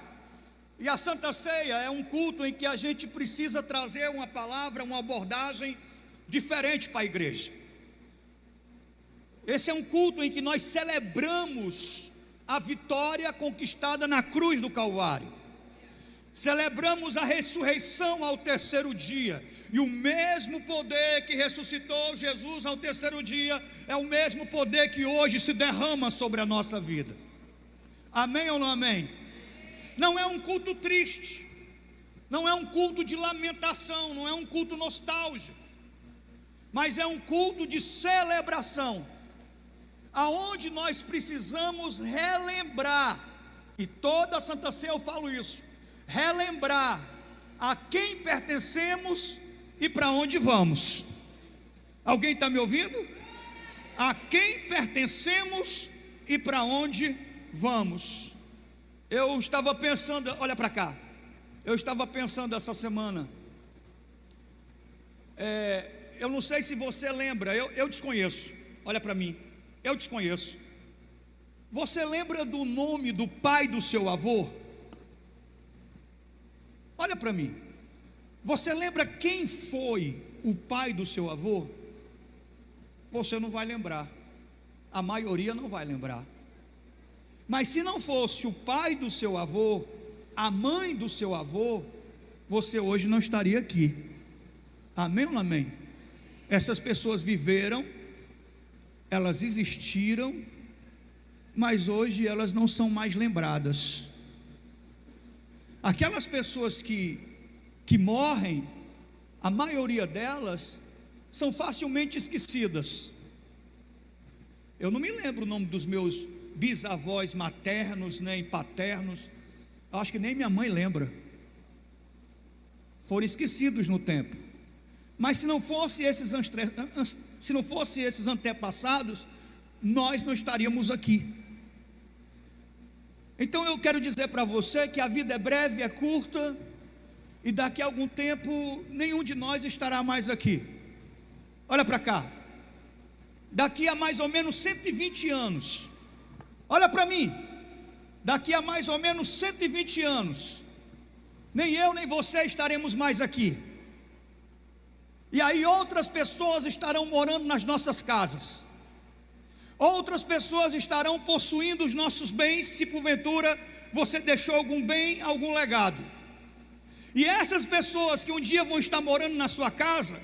E a Santa Ceia é um culto em que a gente precisa trazer uma palavra, uma abordagem diferente para a igreja. Esse é um culto em que nós celebramos a vitória conquistada na cruz do Calvário. Celebramos a ressurreição ao terceiro dia, e o mesmo poder que ressuscitou Jesus ao terceiro dia, é o mesmo poder que hoje se derrama sobre a nossa vida. Amém ou não amém? Não é um culto triste, não é um culto de lamentação, não é um culto nostálgico, mas é um culto de celebração, aonde nós precisamos relembrar, e toda a Santa Ceia eu falo isso, relembrar a quem pertencemos e para onde vamos. Alguém está me ouvindo? A quem pertencemos e para onde vamos. Eu estava pensando, olha para cá, eu estava pensando essa semana, eu não sei se você lembra, eu desconheço, olha para mim, eu desconheço. Você lembra do nome do pai do seu avô? Olha para mim, você lembra quem foi o pai do seu avô? Você não vai lembrar, a maioria não vai lembrar. Mas se não fosse o pai do seu avô, a mãe do seu avô, você hoje não estaria aqui. Amém ou não amém? Essas pessoas viveram, elas existiram, mas hoje elas não são mais lembradas. Aquelas pessoas que morrem, a maioria delas são facilmente esquecidas. Eu não me lembro o nome dos meus bisavós maternos, nem paternos, acho que nem minha mãe lembra, foram esquecidos no tempo. Mas se não fosse esses antepassados, nós não estaríamos aqui. Então eu quero dizer para você que a vida é breve, é curta, e daqui a algum tempo nenhum de nós estará mais aqui. Olha para cá, daqui a mais ou menos 120 anos, olha para mim, daqui a mais ou menos 120 anos, nem eu nem você estaremos mais aqui. E aí outras pessoas estarão morando nas nossas casas, outras pessoas estarão possuindo os nossos bens, se porventura você deixou algum bem, algum legado. E essas pessoas que um dia vão estar morando na sua casa,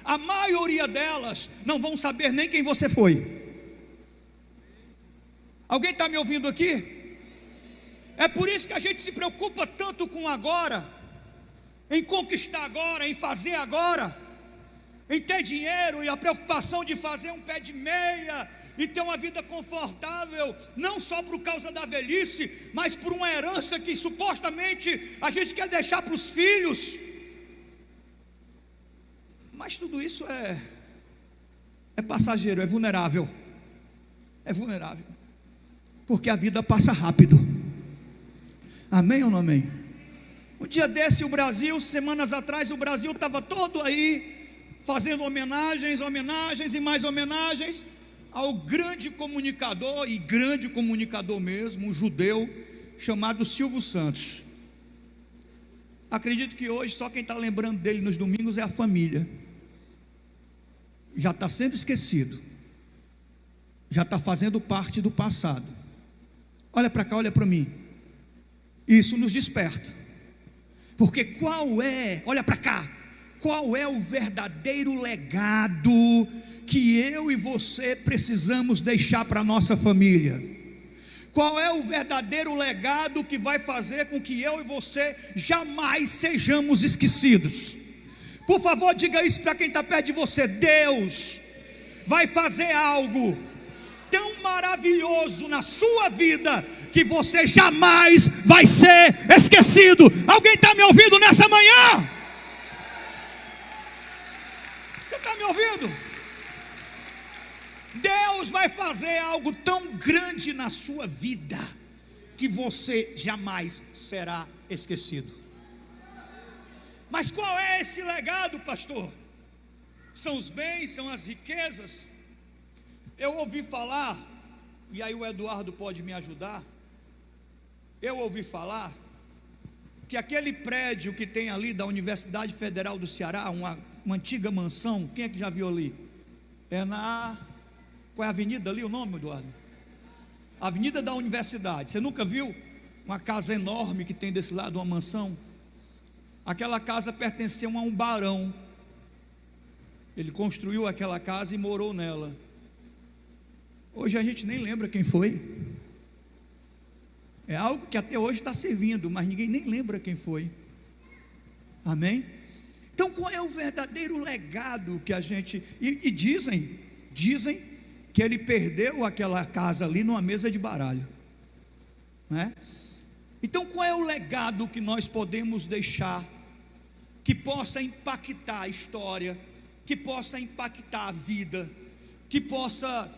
a maioria delas não vão saber nem quem você foi. Alguém está me ouvindo aqui? É por isso que a gente se preocupa tanto com agora, em conquistar agora, em fazer agora, em ter dinheiro, e a preocupação de fazer um pé de meia e ter uma vida confortável, não só por causa da velhice, mas por uma herança que supostamente a gente quer deixar para os filhos. Mas tudo isso é passageiro, é vulnerável, porque a vida passa rápido. Amém ou não amém? Um dia desse o Brasil, semanas atrás, o Brasil estava todo aí fazendo homenagens e mais homenagens ao grande comunicador, e grande comunicador mesmo, um judeu chamado Silvio Santos. Acredito que hoje só quem está lembrando dele nos domingos é a família. Já está sendo esquecido, já está fazendo parte do passado. Olha para cá, olha para mim. Isso nos desperta, porque olha para cá, qual é o verdadeiro legado que eu e você precisamos deixar para a nossa família? Qual é o verdadeiro legado que vai fazer com que eu e você jamais sejamos esquecidos? Por favor, diga isso para quem está perto de você. Deus vai fazer algo tão maravilhoso na sua vida que você jamais vai ser esquecido. Alguém está me ouvindo nessa manhã? Você está me ouvindo? Deus vai fazer algo tão grande na sua vida que você jamais será esquecido. Mas qual é esse legado, pastor? São os bens, são as riquezas? Eu ouvi falar, e aí o Eduardo pode me ajudar. Eu ouvi falar que aquele prédio que tem ali da Universidade Federal do Ceará, uma antiga mansão, quem é que já viu ali? É na... Qual é a avenida ali, o nome, Eduardo? Avenida da Universidade. Você nunca viu uma casa enorme que tem desse lado, uma mansão? Aquela casa pertencia a um barão. Ele construiu aquela casa e morou nela. Hoje a gente nem lembra quem foi. É algo que até hoje está servindo, mas ninguém nem lembra quem foi. Amém? Então qual é o verdadeiro legado que a gente... E dizem que ele perdeu aquela casa ali numa mesa de baralho, né? Então qual é o legado que nós podemos deixar, que possa impactar a história, que possa impactar a vida, que possa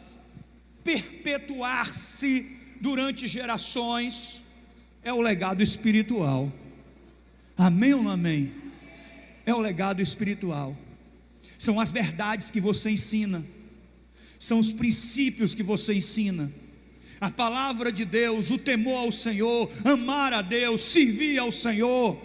perpetuar-se durante gerações? É o legado espiritual. Amém ou não amém? É o legado espiritual. São as verdades que você ensina, são os princípios que você ensina, a palavra de Deus, o temor ao Senhor, amar a Deus, servir ao Senhor,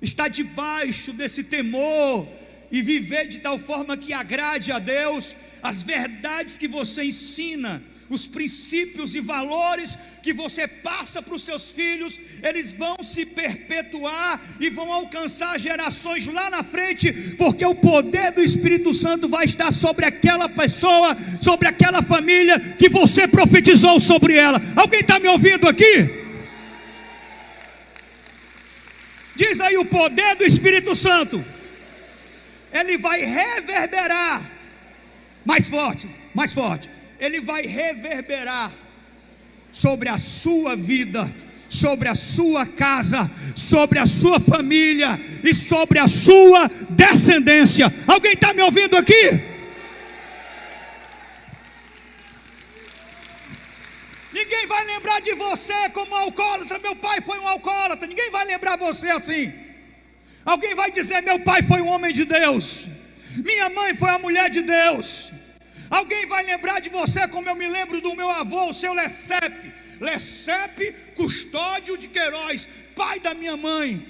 estar debaixo desse temor e viver de tal forma que agrade a Deus. As verdades que você ensina, os princípios e valores que você passa para os seus filhos, eles vão se perpetuar e vão alcançar gerações lá na frente, porque o poder do Espírito Santo vai estar sobre aquela pessoa, sobre aquela família que você profetizou sobre ela. Alguém está me ouvindo aqui? Diz aí: o poder do Espírito Santo, ele vai reverberar, mais forte, ele vai reverberar sobre a sua vida, sobre a sua casa, sobre a sua família e sobre a sua descendência. Alguém está me ouvindo aqui? Ninguém vai lembrar de você como alcoólatra. Meu pai foi um alcoólatra. Ninguém vai lembrar você assim. Alguém vai dizer: meu pai foi um homem de Deus, minha mãe foi a mulher de Deus. Alguém vai lembrar de você como eu me lembro do meu avô, o seu Lecepe Custódio de Queiroz, pai da minha mãe,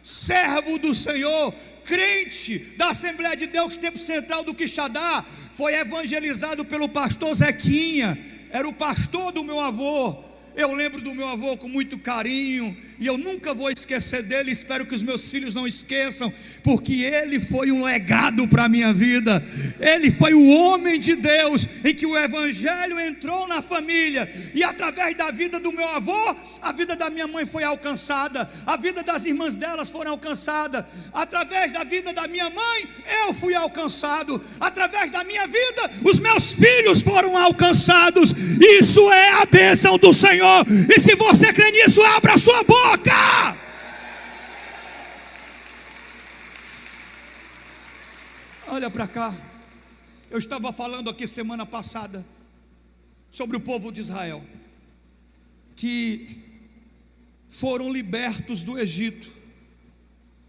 servo do Senhor, crente da Assembleia de Deus, Tempo Central do Quixadá. Foi evangelizado pelo pastor Zequinha, era o pastor do meu avô. Eu lembro do meu avô com muito carinho, e eu nunca vou esquecer dele. Espero que os meus filhos não esqueçam, porque ele foi um legado para a minha vida. Ele foi o homem de Deus, em que o evangelho entrou na família, e através da vida do meu avô, a vida da minha mãe foi alcançada, a vida das irmãs delas foram alcançadas, através da vida da minha mãe, eu fui alcançado, através da minha vida, os meus filhos foram alcançados. Isso é a bênção do Senhor. E se você crê nisso, abra a sua boca. Olha para cá. Eu estava falando aqui semana passada sobre o povo de Israel, que foram libertos do Egito,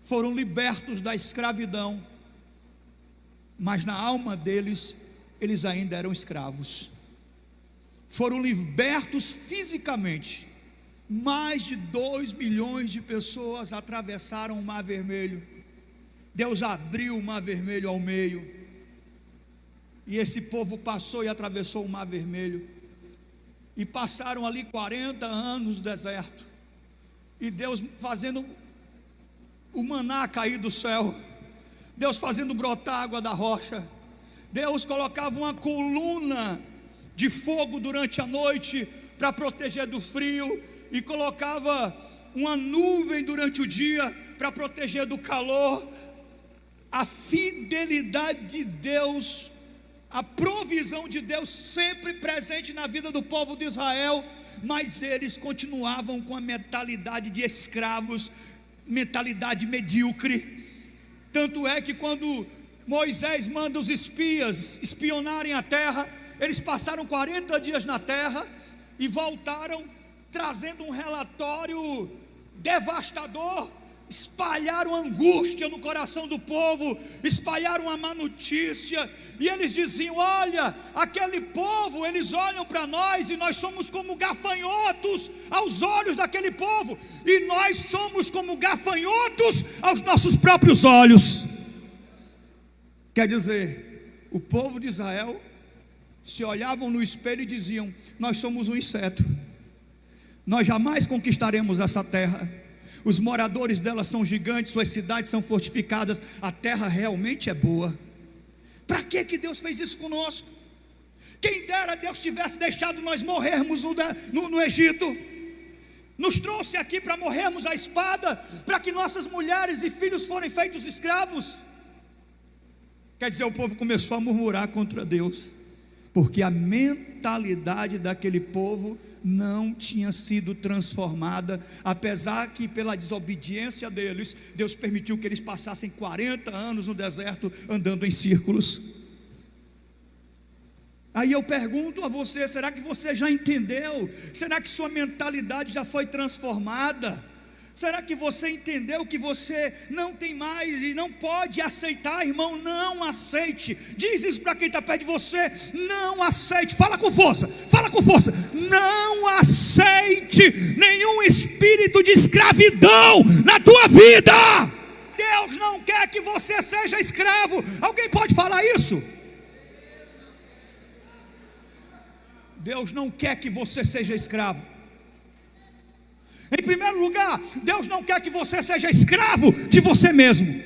foram libertos da escravidão, mas na alma deles, eles ainda eram escravos. Foram libertos fisicamente. Mais de 2 milhões de pessoas atravessaram o Mar Vermelho. Deus abriu o Mar Vermelho ao meio, e esse povo passou e atravessou o Mar Vermelho, e passaram ali 40 anos no deserto, e Deus fazendo o maná cair do céu, Deus fazendo brotar água da rocha, Deus colocava uma coluna de fogo durante a noite para proteger do frio, e colocava uma nuvem durante o dia para proteger do calor. A fidelidade de Deus, a provisão de Deus sempre presente na vida do povo de Israel, mas eles continuavam com a mentalidade de escravos, mentalidade medíocre. Tanto é que quando Moisés manda os espias espionarem a terra, eles passaram 40 dias na terra e voltaram trazendo um relatório devastador. Espalharam angústia no coração do povo, espalharam a má notícia, e eles diziam: olha, aquele povo, eles olham para nós e nós somos como gafanhotos aos olhos daquele povo, e nós somos como gafanhotos aos nossos próprios olhos. Quer dizer, o povo de Israel se olhavam no espelho e diziam: nós somos um inseto, nós jamais conquistaremos essa terra. Os moradores dela são gigantes, suas cidades são fortificadas, a terra realmente é boa. Para que Deus fez isso conosco? Quem dera Deus tivesse deixado nós morrermos no Egito. Nos trouxe aqui para morrermos à espada, para que nossas mulheres e filhos forem feitos escravos. Quer dizer, o povo começou a murmurar contra Deus, porque a mentalidade daquele povo não tinha sido transformada, apesar que pela desobediência deles, Deus permitiu que eles passassem 40 anos no deserto andando em círculos. Aí eu pergunto a você: será que você já entendeu? Será que sua mentalidade já foi transformada? Será que você entendeu que você não tem mais e não pode aceitar? Irmão, não aceite. Diz isso para quem está perto de você: não aceite. Fala com força, fala com força. Não aceite nenhum espírito de escravidão na tua vida. Deus não quer que você seja escravo. Alguém pode falar isso? Deus não quer que você seja escravo. Em primeiro lugar, Deus não quer que você seja escravo de você mesmo.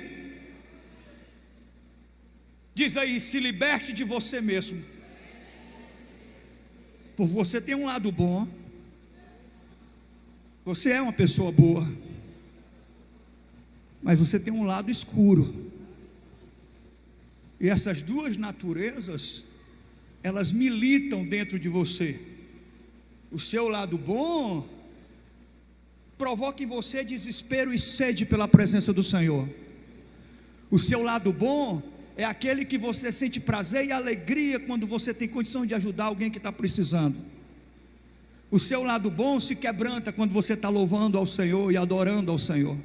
Diz aí: se liberte de você mesmo. Por você tem um lado bom, você é uma pessoa boa, mas você tem um lado escuro. E essas duas naturezas, elas militam dentro de você. O seu lado bom provoca em você desespero e sede pela presença do Senhor. O seu lado bom é aquele que você sente prazer e alegria quando você tem condição de ajudar alguém que está precisando. O seu lado bom se quebranta quando você está louvando ao Senhor e adorando ao Senhor.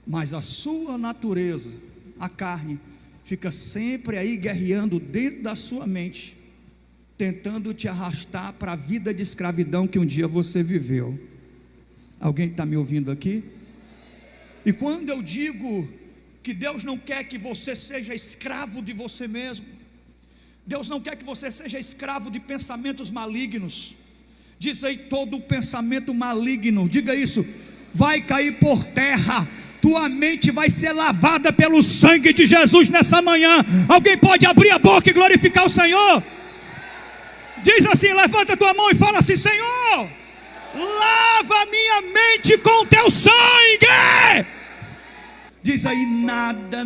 Mas a sua natureza, a carne, fica sempre aí guerreando dentro da sua mente, tentando te arrastar para a vida de escravidão que um dia você viveu. Alguém está me ouvindo aqui? E quando eu digo que Deus não quer que você seja escravo de você mesmo, Deus não quer que você seja escravo de pensamentos malignos. Diz aí: todo pensamento maligno, diga isso, vai cair por terra. Tua mente vai ser lavada pelo sangue de Jesus nessa manhã. Alguém pode abrir a boca e glorificar o Senhor? Diz assim, levanta a tua mão e fala assim: Senhor, lava minha mente com teu sangue. Diz aí: nada,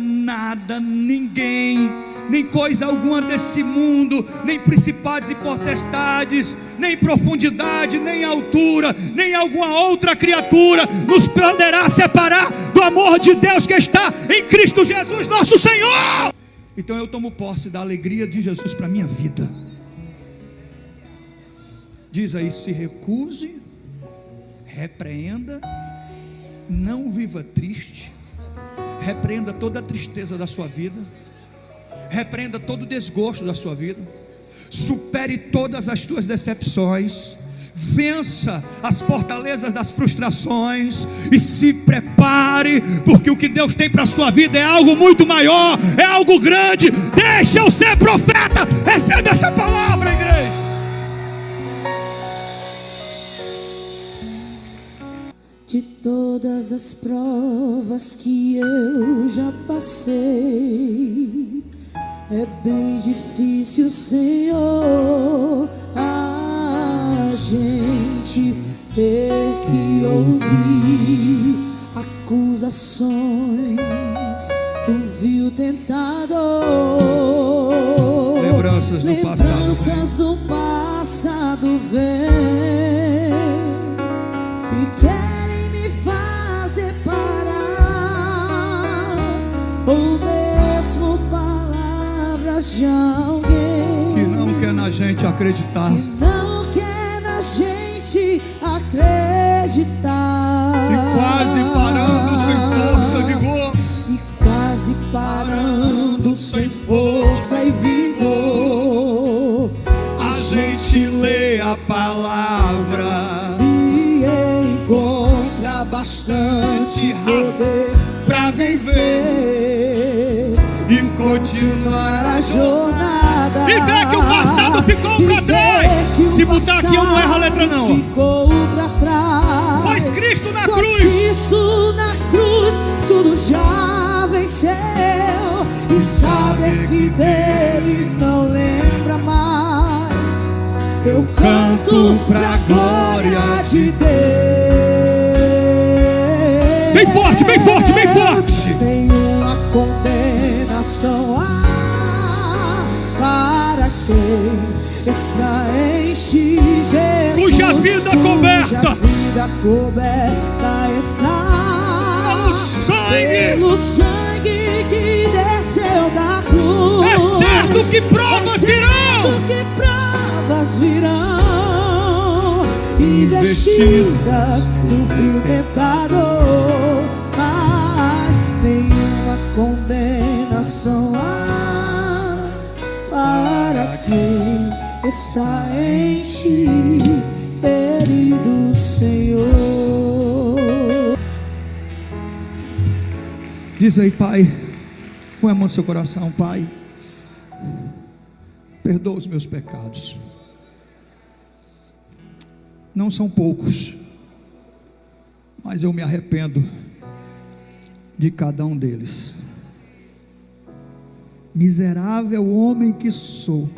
ninguém, nem coisa alguma desse mundo, nem principados e potestades, nem profundidade, nem altura, nem alguma outra criatura nos poderá separar do amor de Deus que está em Cristo Jesus nosso Senhor. Então eu tomo posse da alegria de Jesus para a minha vida. Diz aí: se recuse, repreenda, não viva triste, repreenda toda a tristeza da sua vida, repreenda todo o desgosto da sua vida, supere todas as tuas decepções, vença as fortalezas das frustrações e se prepare, porque o que Deus tem para a sua vida é algo muito maior, é algo grande. Deixa eu ser profeta. Recebe essa palavra, igreja. De todas as provas que eu já passei, É bem difícil, Senhor, a gente ter que ouvir acusações do vil tentador. Lembranças do passado. Lembranças do passado vêm e querem me fazer parar, ou mesmo palavras de alguém Que não quer na gente acreditar. que não quer na gente acreditar. E quase parando sem força e vigor. E quase parando sem força e vigor. A gente lê a palavra E encontra bastante raça poder pra vencer e continuar a jornada. E ver que o passado ficou pra trás. Se botar aqui eu não erro a letra não, ó. Ficou pra trás. Pois Cristo na Pois cruz. Cristo na cruz tudo já venceu. E saber que dele não lembra mais. Eu canto pra glória de Deus. Bem forte, bem forte, bem forte. Nenhuma condenação há para quem está em Ti, Jesus. Cuja vida coberta. Cuja vida coberta está Pelo sangue que desceu da cruz. É certo que provas virão. Que provas virão, investidas do vil tentador, mas nenhuma condenação há para quem está em Ti, querido Senhor. Diz aí, Pai, põe a mão no seu coração, Pai. Perdoa os meus pecados. Não são poucos, mas eu me arrependo de cada um deles. Miserável homem que sou.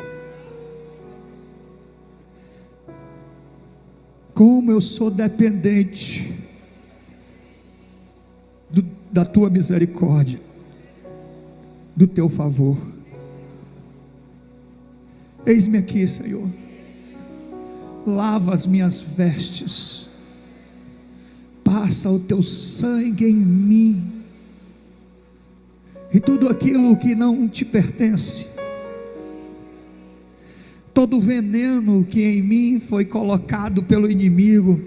Como eu sou dependente da Tua misericórdia, do Teu favor. Eis-me aqui, Senhor. Lava as minhas vestes. Passa o Teu sangue em mim. E tudo aquilo que não Te pertence, todo o veneno que em mim foi colocado pelo inimigo,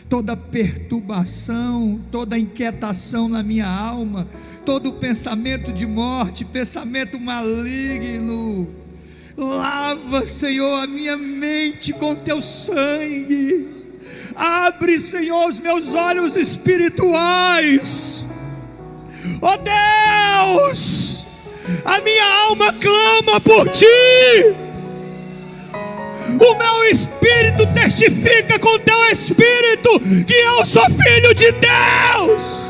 toda perturbação, toda inquietação na minha alma, todo pensamento de morte, pensamento maligno, lava, Senhor, a minha mente com Teu sangue. Abre, Senhor, os meus olhos espirituais. Ó Deus, a minha alma clama por Ti. O meu espírito testifica com Teu espírito que eu sou filho de Deus.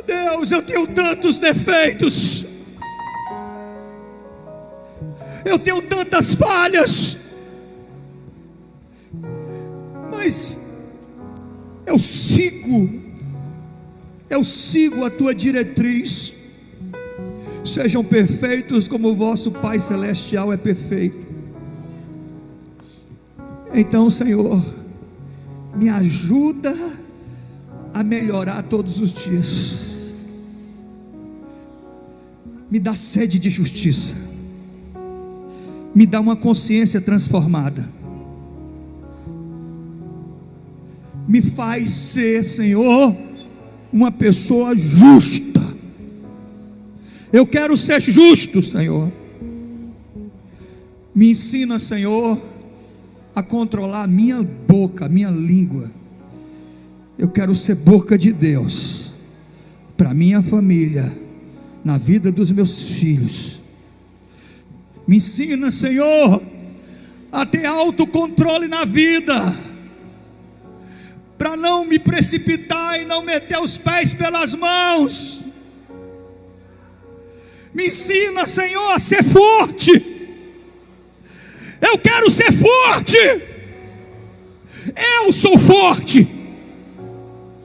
Deus, eu tenho tantos defeitos, eu tenho tantas falhas, mas eu sigo a Tua diretriz. Sejam perfeitos como o vosso Pai Celestial é perfeito. Então, Senhor, me ajuda a melhorar todos os dias. Me dá sede de justiça. Me dá uma consciência transformada. Me faz ser, Senhor, uma pessoa justa. Eu quero ser justo, Senhor. Me ensina, Senhor, a controlar a minha boca, a minha língua. Eu quero ser boca de Deus para minha família, na vida dos meus filhos. Me ensina, Senhor, a ter autocontrole na vida, para para não me precipitar e não meter os pés pelas mãos. Me ensina, Senhor, a ser forte. Eu quero ser forte. Eu sou forte.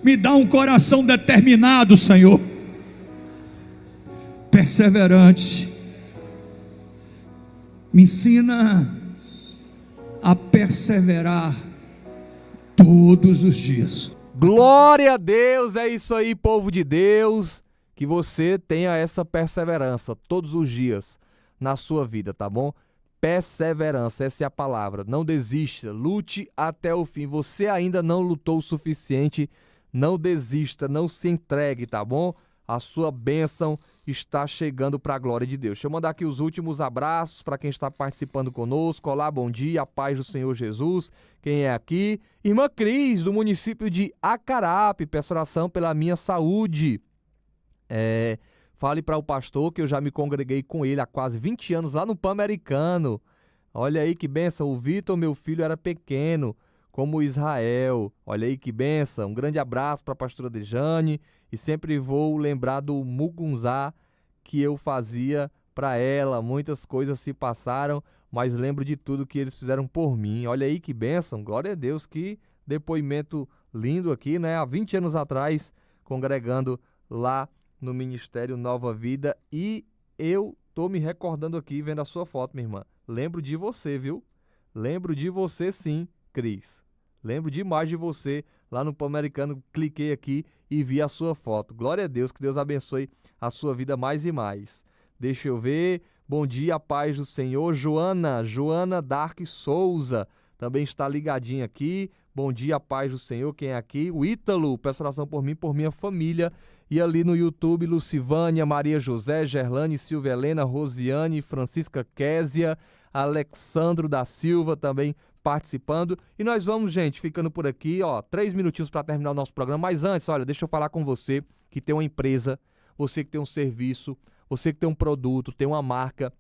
Me dá um coração determinado, Senhor, perseverante. Me ensina a perseverar todos os dias. Glória a Deus, é isso aí, povo de Deus. Que você tenha essa perseverança todos os dias na sua vida, tá bom? Perseverança, essa é a palavra. Não desista, lute até o fim. Você ainda não lutou o suficiente, não desista, não se entregue, tá bom? A sua bênção está chegando para a glória de Deus. Deixa eu mandar aqui os últimos abraços para quem está participando conosco. Olá, bom dia, a paz do Senhor Jesus. Quem é aqui? Irmã Cris, do município de Acarape, peço oração pela minha saúde. Fale para o pastor que eu já me congreguei com ele há quase 20 anos lá no Pan-Americano. Olha aí que bênção, o Vitor, meu filho, era pequeno, como Israel. Olha aí que bênção, um grande abraço para a pastora Dejane. E sempre vou lembrar do mugunzá que eu fazia para ela. Muitas coisas se passaram, mas lembro de tudo que eles fizeram por mim. Olha aí que bênção, glória a Deus, que depoimento lindo aqui, né? Há 20 anos atrás, congregando lá no Ministério Nova Vida. E eu tô me recordando aqui, vendo a sua foto, minha irmã. Lembro de você, viu? Lembro de você sim, Cris. Lembro demais de você lá no Pan-Americano. Cliquei aqui e vi a sua foto. Glória a Deus, que Deus abençoe a sua vida mais e mais. Deixa eu ver. Bom dia, paz do Senhor. Joana Dark Souza também está ligadinha aqui. Bom dia, paz do Senhor. Quem é aqui? O Ítalo, peço oração por mim, por minha família. E ali no YouTube, Lucivânia, Maria José, Gerlane, Silvia Helena, Rosiane, Francisca Késia, Alexandro da Silva também participando. E nós vamos, gente, ficando por aqui, 3 minutinhos para terminar o nosso programa. Mas antes, olha, deixa eu falar com você que tem uma empresa, você que tem um serviço, você que tem um produto, tem uma marca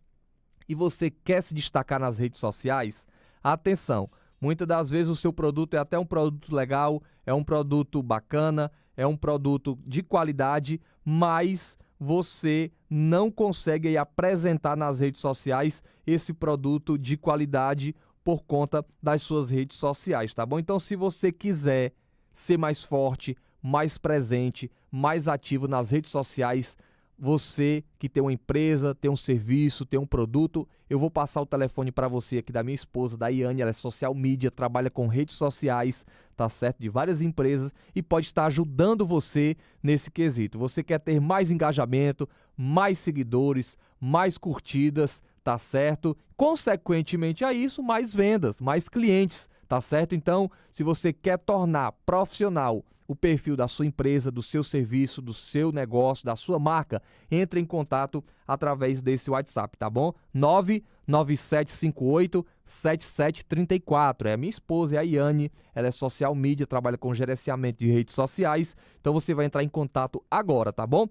e você quer se destacar nas redes sociais. Atenção, muitas das vezes o seu produto é até um produto legal, é um produto bacana, é um produto de qualidade, mas você não consegue aí apresentar nas redes sociais esse produto de qualidade por conta das suas redes sociais, tá bom? Então, se você quiser ser mais forte, mais presente, mais ativo nas redes sociais, você que tem uma empresa, tem um serviço, tem um produto, eu vou passar o telefone para você aqui da minha esposa, da Iane. Ela é social media, trabalha com redes sociais, tá certo? De várias empresas e pode estar ajudando você nesse quesito. Você quer ter mais engajamento, mais seguidores, mais curtidas, tá certo? Consequentemente a isso, mais vendas, mais clientes, tá certo? Então, se você quer tornar profissional o perfil da sua empresa, do seu serviço, do seu negócio, da sua marca, entre em contato através desse WhatsApp, tá bom? 99758-7734. É a minha esposa, é a Iane, ela é social media, trabalha com gerenciamento de redes sociais, então você vai entrar em contato agora, tá bom?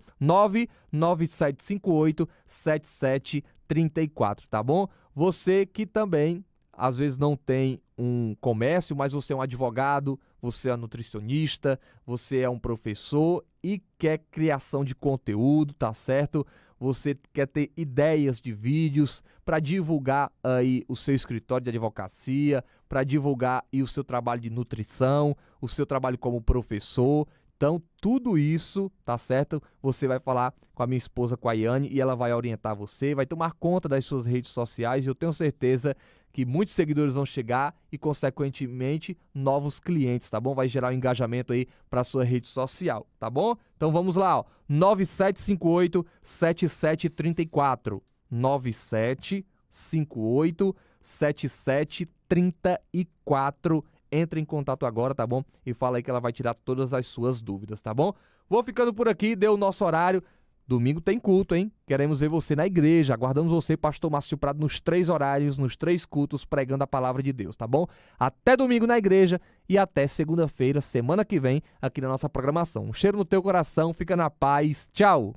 99758-7734, tá bom? Você que também às vezes não tem um comércio, mas você é um advogado, você é um nutricionista, você é um professor e quer criação de conteúdo, tá certo? Você quer ter ideias de vídeos para divulgar aí o seu escritório de advocacia, para divulgar aí o seu trabalho de nutrição, o seu trabalho como professor. Então, tudo isso, tá certo? Você vai falar com a minha esposa, com a Iane, e ela vai orientar você, vai tomar conta das suas redes sociais, e eu tenho certeza que muitos seguidores vão chegar e, consequentemente, novos clientes, tá bom? Vai gerar um engajamento aí para a sua rede social, tá bom? Então, vamos lá, 9758-7734. 9758-7734. Entre em contato agora, tá bom? E fala aí que ela vai tirar todas as suas dúvidas, tá bom? Vou ficando por aqui, deu o nosso horário. Domingo tem culto, hein? Queremos ver você na igreja. Aguardamos você, pastor Márcio Prado, nos 3 horários, nos 3 cultos, pregando a palavra de Deus, tá bom? Até domingo na igreja e até segunda-feira, semana que vem, aqui na nossa programação. Um cheiro no teu coração, fica na paz. Tchau!